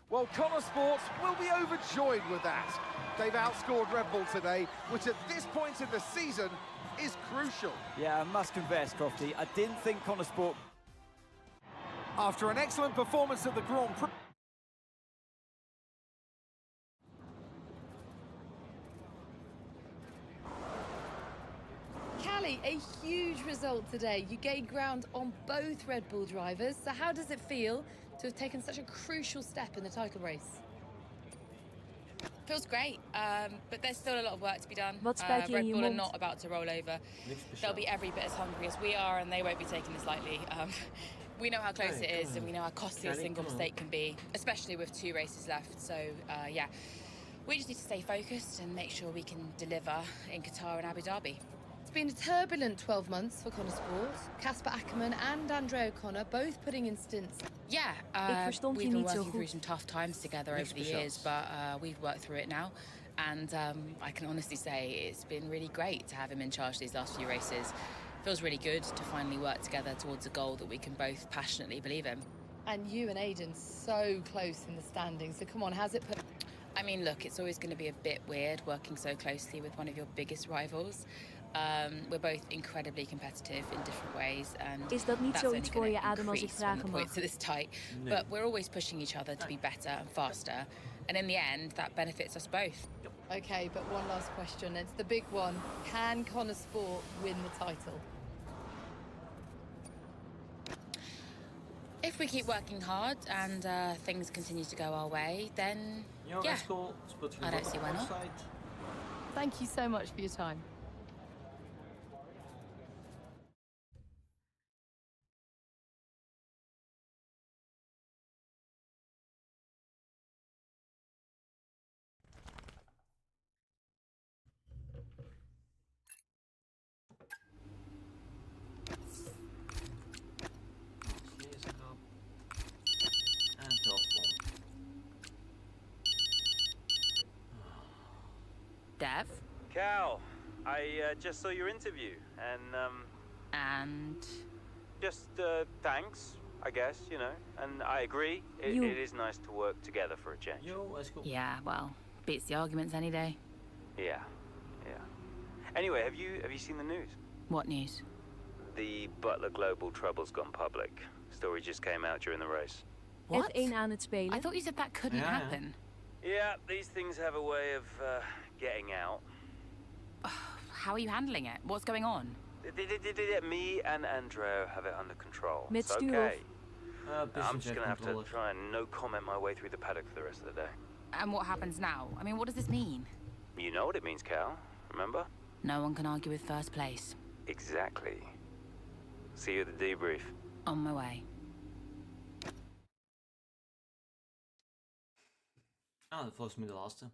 Well, Connor Sports will be overjoyed with that. They've outscored Red Bull today, which at this point in the season is crucial. Yeah, I must confess, Crofty, I didn't think Connor Sport... After an excellent performance at the Grand Prix... Callie, a huge result today. You gained ground on both Red Bull drivers. So how does it feel to have taken such a crucial step in the title race? Feels great, but there's still a lot of work to be done. Wat spuit je in Red je Bull are mond? not about to roll over. Niks speciaal. They'll be every bit as hungry as we are, and they won't be taking this lightly. We know how close Hey, it is, come and we know how costly a Callie, single come on. mistake can be, especially with 2 races left. So, yeah, we just need to stay focused and make sure we can deliver in Qatar and Abu Dhabi. It's been a turbulent 12 months for Connor Sport. Casper Ackerman and Andre O'Connor both putting in stints. Yeah, verstond je we've been niet zo working through goed. some tough times together Niks over the speciaals. years, but we've worked through it now. And I can honestly say it's been really great to have him in charge these last few races. Feels really good to finally work together towards a goal that we can both passionately believe in. And you and Aiden so close in the standings. So come on, how's it put? I mean, look, it's always going to be a bit weird working so closely with one of your biggest rivals. We're both incredibly competitive in different ways, and Is dat niet that's zoiets only voor je, gonna Adam, als ik increase when the vragen points mag? are this tight. No. But we're always pushing each other to be better and faster, and in the end, that benefits us both. Okay, but one last question. It's the big one. Can Connor Sport win the title? If we keep working hard and things continue to go our way, then yeah, I don't see why not. Thank you so much for your time. Dev? Cal, I just saw your interview, and just thanks, I guess, you know. And I agree, it is nice to work together for a change. Yeah, well, beats the arguments any day. Yeah. Anyway, have you seen the news? What news? The Butler Global trouble's gone public. Story just came out during the race. What? F1 aan het spelen. I thought you said that couldn't happen. Yeah, these things have a way of getting out. How are you handling it? What's going on? Me and Andrea have it under control. Met It's stuur okay. of. I'm just gonna have to try and no comment my way through the paddock for the rest of the day. And what happens now? I mean, what does this mean? You know what it means, Cal. Remember? No one can argue with first place. Exactly. See you at the debrief. On my way. Ah, dat volgens mij de laatste.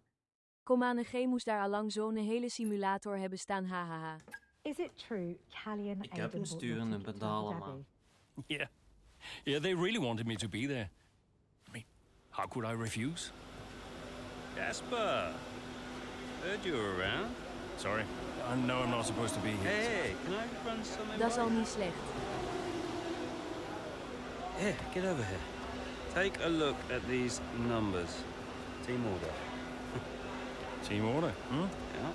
Komane G moest daar allang zo'n hele simulator hebben staan, hahaha. Is it true Callie and Ik Aiden heb een bought your sturende ticket to pedalen, Abu Dhabi? man. Yeah, they really wanted me to be there. I mean, how could I refuse? Jasper, heard you were around. Sorry, I know I'm not supposed to be here. Hey, can I run something? Dat is al niet slecht. Here, get over here. Take a look at these numbers. Team order. Team order, hmm? Yeah.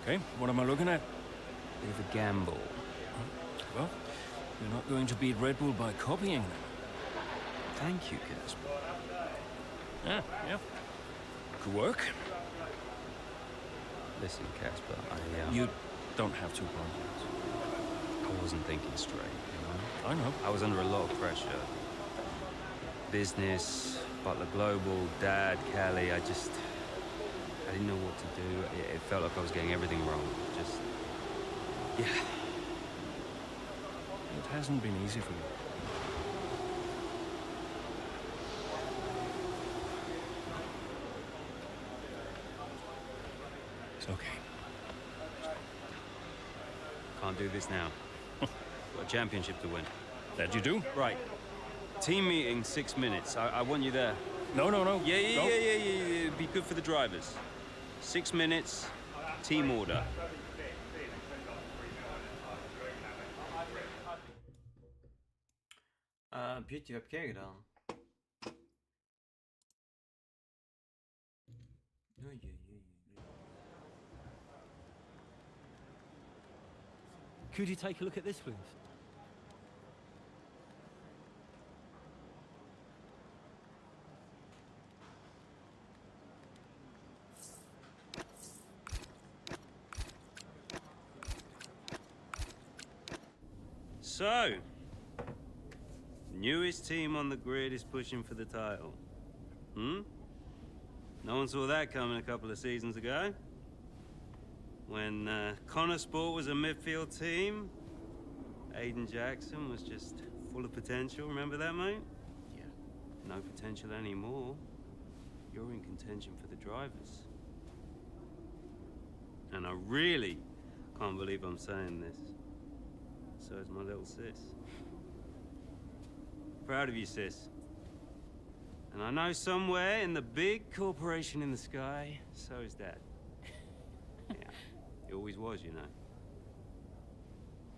Okay, what am I looking at? Bit of a gamble. Well, you're not going to beat Red Bull by copying them. Thank you, Casper. Yeah. Could work. Listen, Casper, You don't have to apologize. I wasn't thinking straight, you know? I know. I was under a lot of pressure. Business, Butler Global, Dad, Callie, I didn't know what to do. It felt like I was getting everything wrong. Yeah. It hasn't been easy for you. It's okay. Can't do this now. Got a championship to win. That you do? Right. Team meeting, 6 minutes. I want you there. No. Yeah. No. It'd be good for the drivers. 6 minutes, team order. Beauty heb jij gedaan? Could you take a look at this, please? So, newest team on the grid is pushing for the title. No one saw that coming a couple of seasons ago. When Connor Sport was a midfield team, Aiden Jackson was just full of potential. Remember that, mate? Yeah. No potential anymore. You're in contention for the drivers. And I really can't believe I'm saying this. So is my little sis. Proud of you, sis. And I know somewhere in the big corporation in the sky, so is Dad. Yeah, he always was, you know.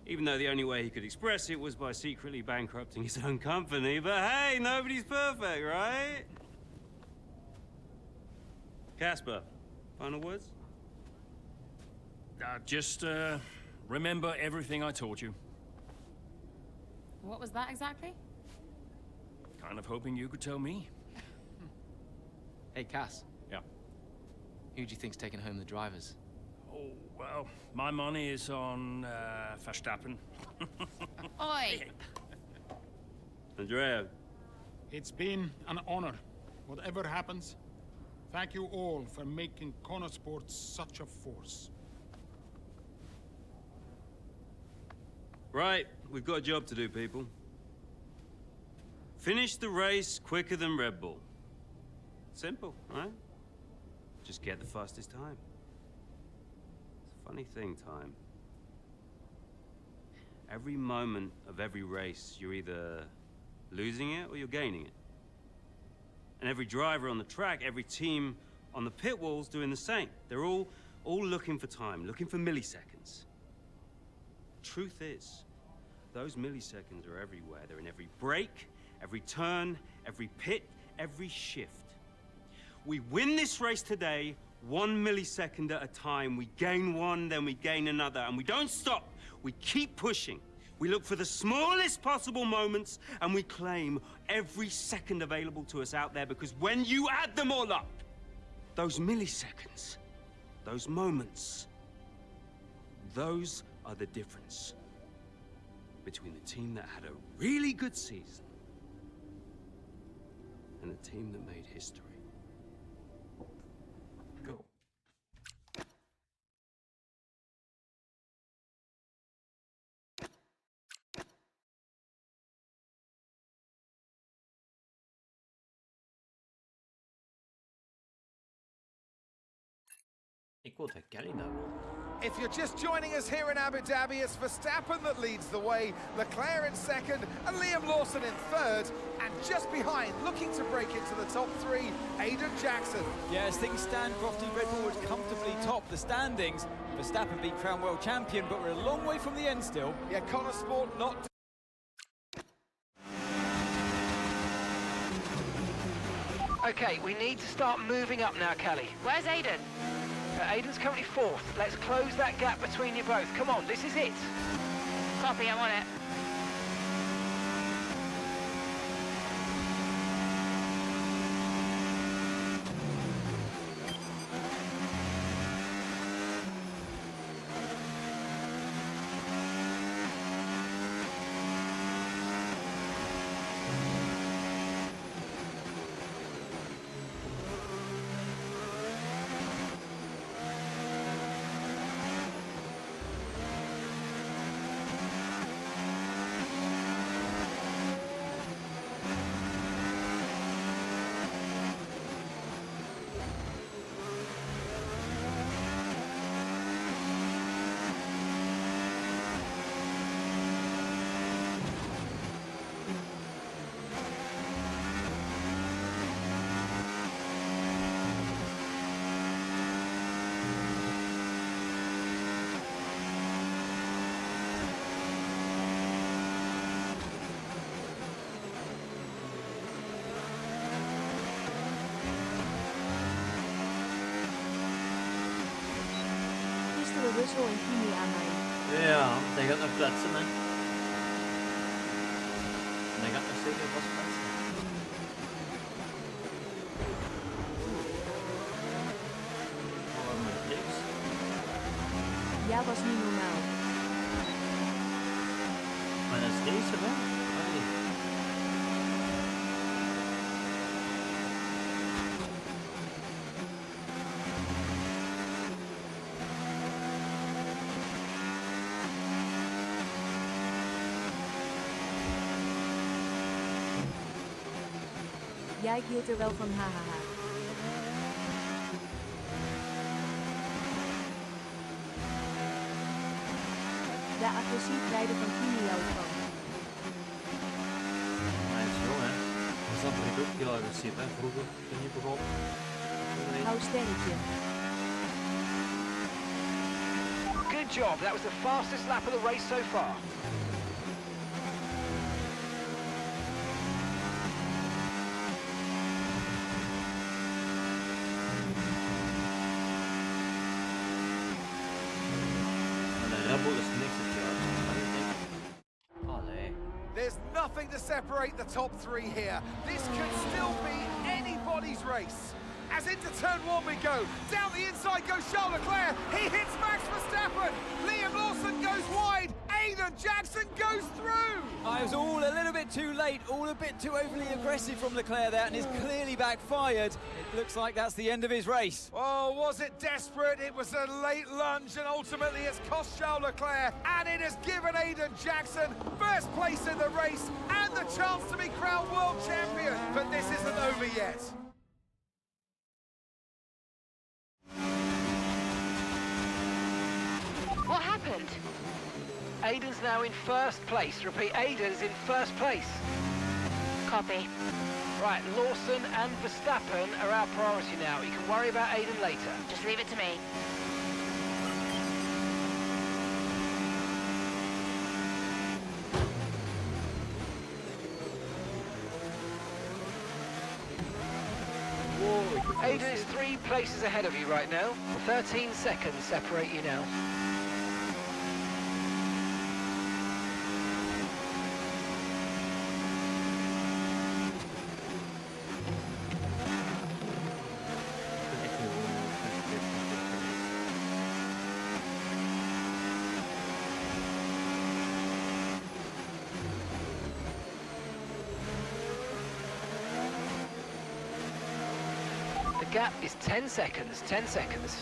Even though the only way he could express it was by secretly bankrupting his own company. But hey, nobody's perfect, right? Casper, final words? Just remember everything I taught you. What was that exactly? Kind of hoping you could tell me. Hey, Cass. Yeah. Who do you think's taking home the drivers? Oh, well, my money is on Verstappen. Oi! Andrea. It's been an honor. Whatever happens, thank you all for making Connorsport such a force. Right, we've got a job to do, people. Finish the race quicker than Red Bull. Simple, right? Just get the fastest time. It's a funny thing, time. Every moment of every race, you're either losing it or you're gaining it. And every driver on the track, every team on the pit wall's doing the same. They're all looking for time, looking for milliseconds. Truth is, those milliseconds are everywhere. They're in every break, every turn, every pit, every shift. We win this race today, 1 millisecond at a time. We gain one, then we gain another, and we don't stop. We keep pushing. We look for the smallest possible moments, and we claim every second available to us out there, because when you add them all up, those milliseconds, those moments, those are the difference between the team that had a really good season and the team that made history. Go. Ik wil het herkennen daar wel. If you're just joining us here in Abu Dhabi, it's Verstappen that leads the way, Leclerc in second, and Liam Lawson in third. And just behind, looking to break into the top three, Aiden Jackson. Yeah, as things stand, Crofty, Red Bull would comfortably top the standings. Verstappen beat crown world champion, but we're a long way from the end still. Yeah, Connorsport not... Okay, we need to start moving up now, Kelly. Where's Aiden? Aiden's currently fourth. Let's close that gap between you both. Come on, this is it. Copy, I'm on it. Russell en Kimi aan mij. Ja, die gaat nog kletsen, hè. Die gaat nog zeker vast kletsen. Oh, met niks. Ja, was niet normaal. Maar dat is deze, hè? Ja, ik hield er wel van, hahaha. De agressief rijden van Kimi houdt van. Hij is jong, hè. Dus dat begint ook heel agressief, hè. Vroeger, toen je begon. Hou sterretje. Good job. That was the fastest lap of the race so far. nothing to separate the top three here. This could still be anybody's race. As into turn one we go. Down the inside goes Charles Leclerc. He hits Max Verstappen. Liam Lawson goes wide. Aiden Jackson goes through. I was all a little bit too late, all a bit too overly aggressive from Leclerc there, and it's clearly backfired. It looks like that's the end of his race. Oh, was it desperate? It was a late lunge, and ultimately it's cost Charles Leclerc, and it has given Aiden Jackson first place in the race and the chance to be crowned world champion. But this isn't over yet. What happened? Aiden's now in first place. Repeat, Aiden's in first place. Copy. Right, Lawson and Verstappen are our priority now. You can worry about Aiden later. Just leave it to me. Aiden is 3 places ahead of you right now. 13 seconds separate you now. The gap is 10 seconds, 10 seconds.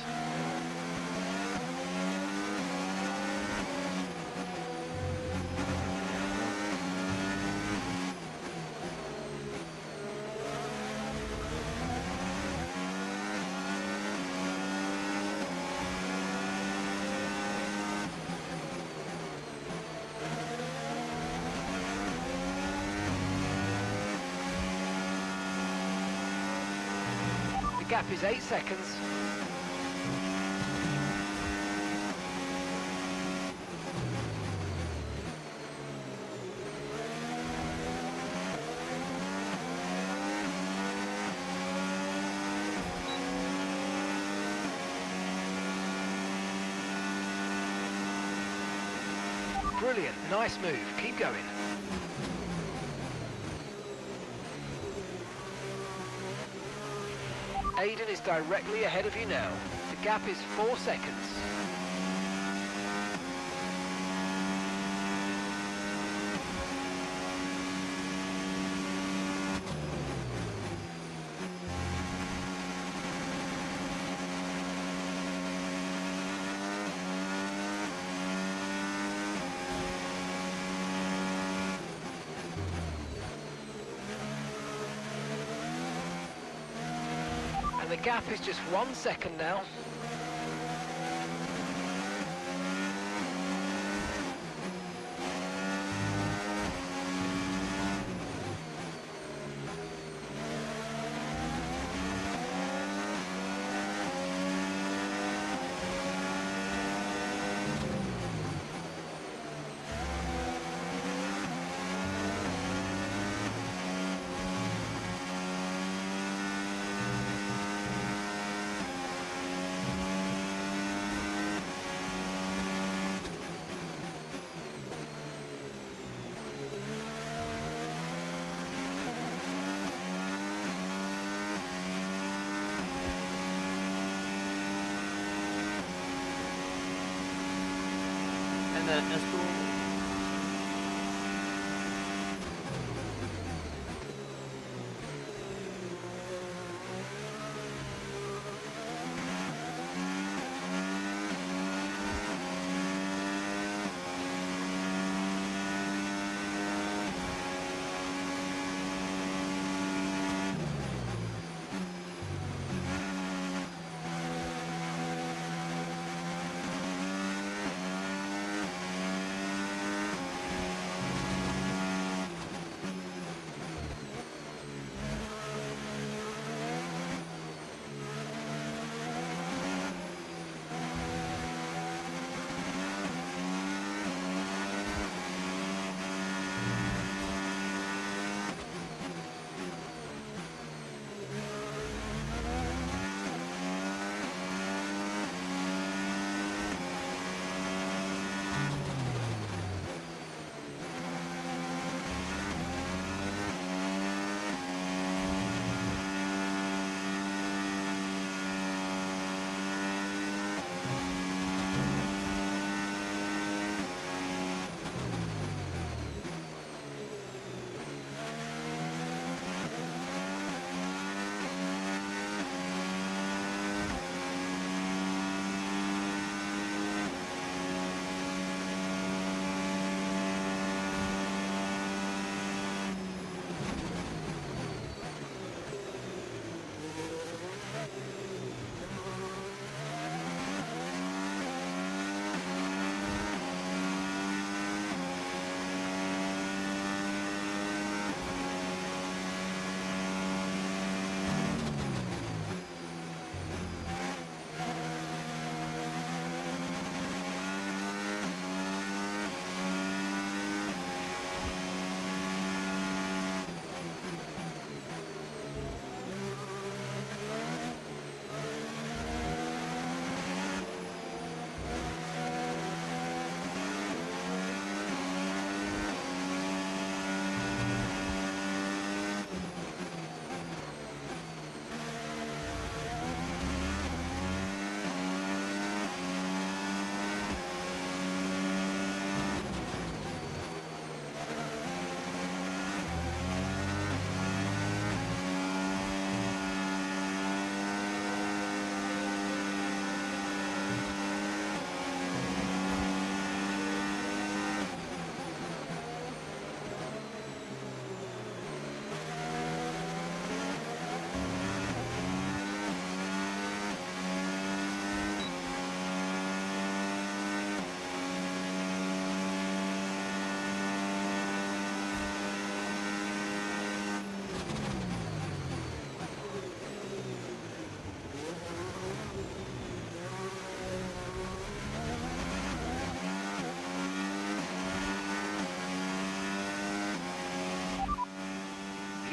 The gap is 8 seconds. Brilliant, nice move, keep going. Aiden is directly ahead of you now. The gap is 4 seconds. And the gap is just 1 second now. En stoel.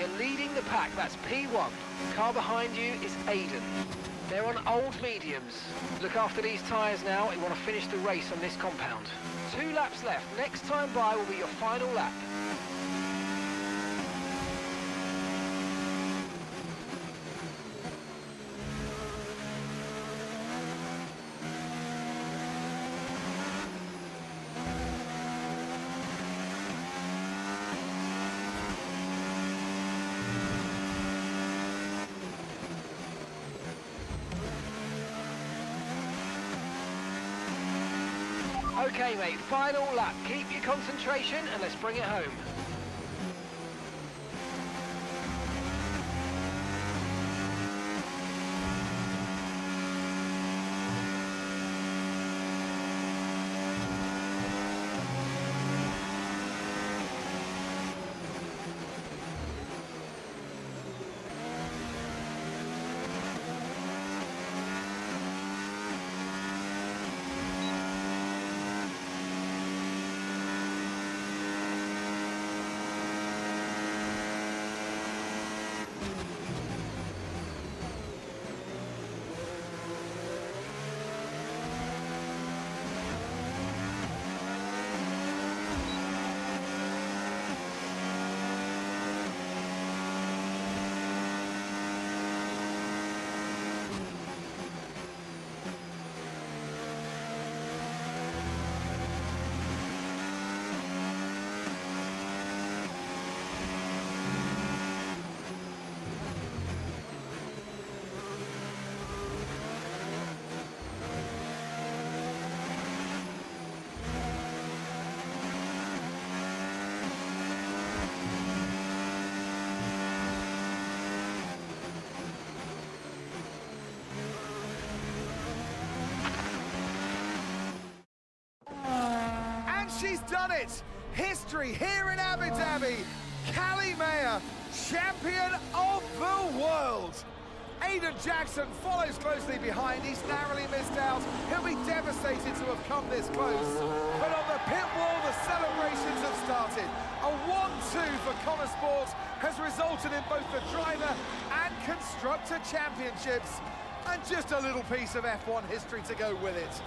You're leading the pack, that's P1. Car behind you is Aiden. They're on old mediums. Look after these tyres now, you want to finish the race on this compound. 2 laps left, next time by will be your final lap. Okay, mate, final lap. Keep your concentration and let's bring it home. She's done it! History here in Abu Dhabi. Callie Mayer, champion of the world. Aiden Jackson follows closely behind. He's narrowly missed out. He'll be devastated to have come this close. But on the pit wall, the celebrations have started. A 1-2 for Connor Sport has resulted in both the driver and constructor championships. And just a little piece of F1 history to go with it.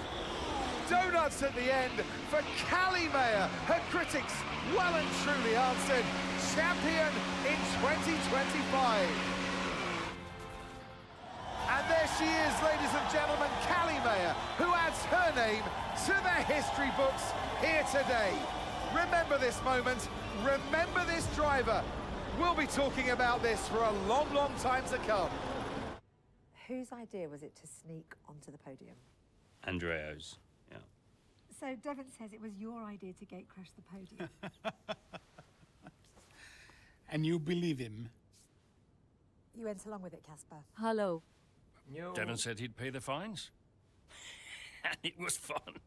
Donuts at the end for Callie Mayer. Her critics well and truly answered. Champion in 2025. And there she is, ladies and gentlemen, Callie Mayer, who adds her name to the history books here today. Remember this moment, remember this driver. We'll be talking about this for a long, long time to come. Whose idea was it to sneak onto the podium? Andreo's, yeah. So Devon says it was your idea to gate crash the podium. And you believe him? You went along with it, Casper. Hallo. Devon said he'd pay the fines. And it was fun.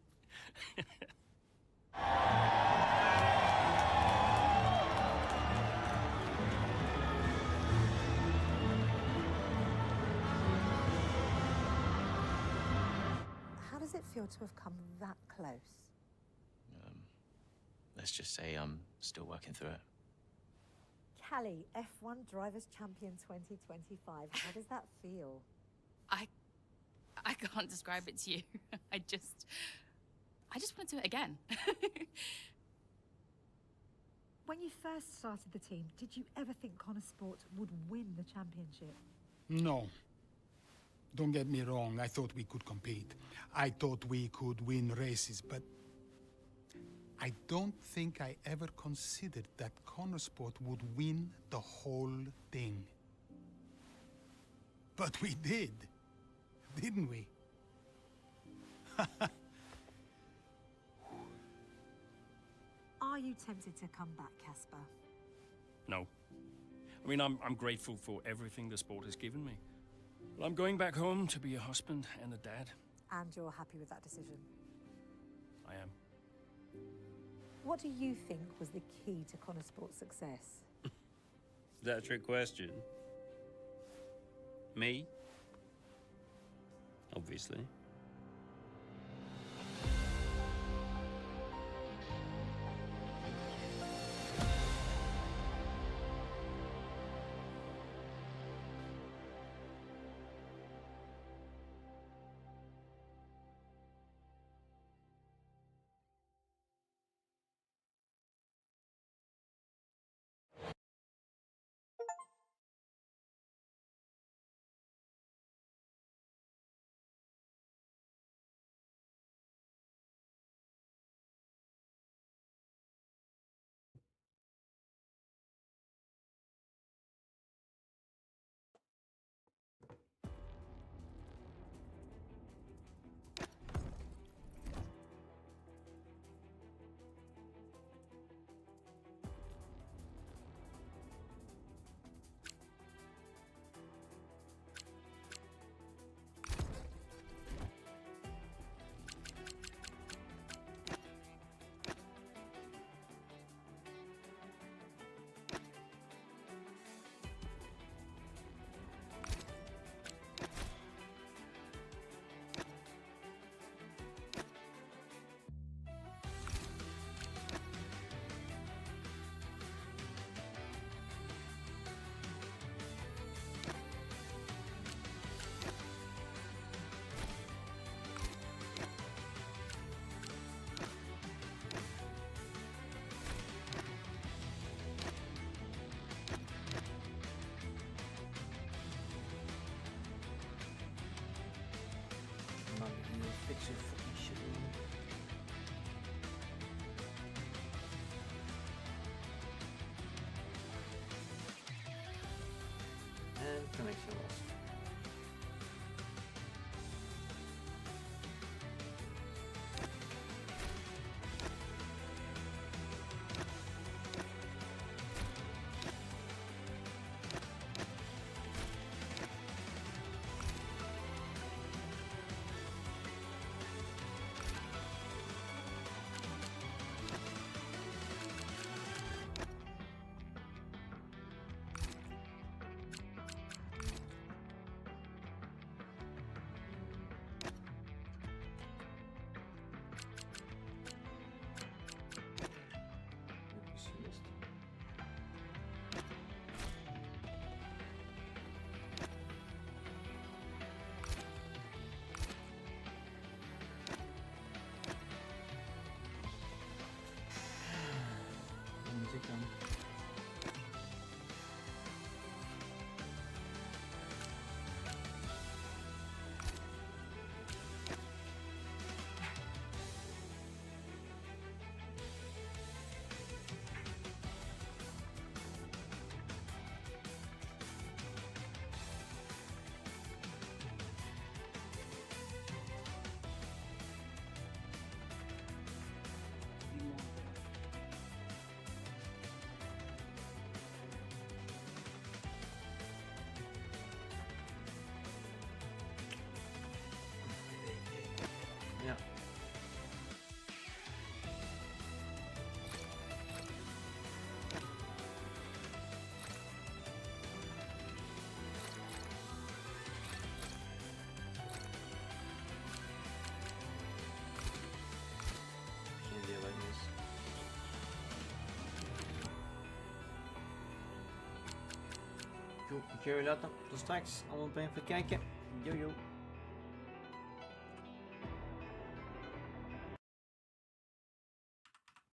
How does it feel to have come that close? Let's just say I'm still working through it. Callie, F1 Drivers' Champion 2025. How does that feel? I can't describe it to you. I just want to do it again. When you first started the team, did you ever think Connor Sport would win the championship? No. Don't get me wrong, I thought we could compete. I thought we could win races, but I don't think I ever considered that Connor Sport would win the whole thing. But we did, didn't we? Are you tempted to come back, Casper? No. I mean, I'm grateful for everything the sport has given me. Well, I'm going back home to be a husband and a dad. And you're happy with that decision? I am. What do you think was the key to Connor Sport's success? Is that a trick question? Me? Obviously. connection lost. Muziek dan. Ja. Geen idee wat het is. Goed, ik ga jullie laten. Tot straks. Allemaal meteen even kijken. Jojo.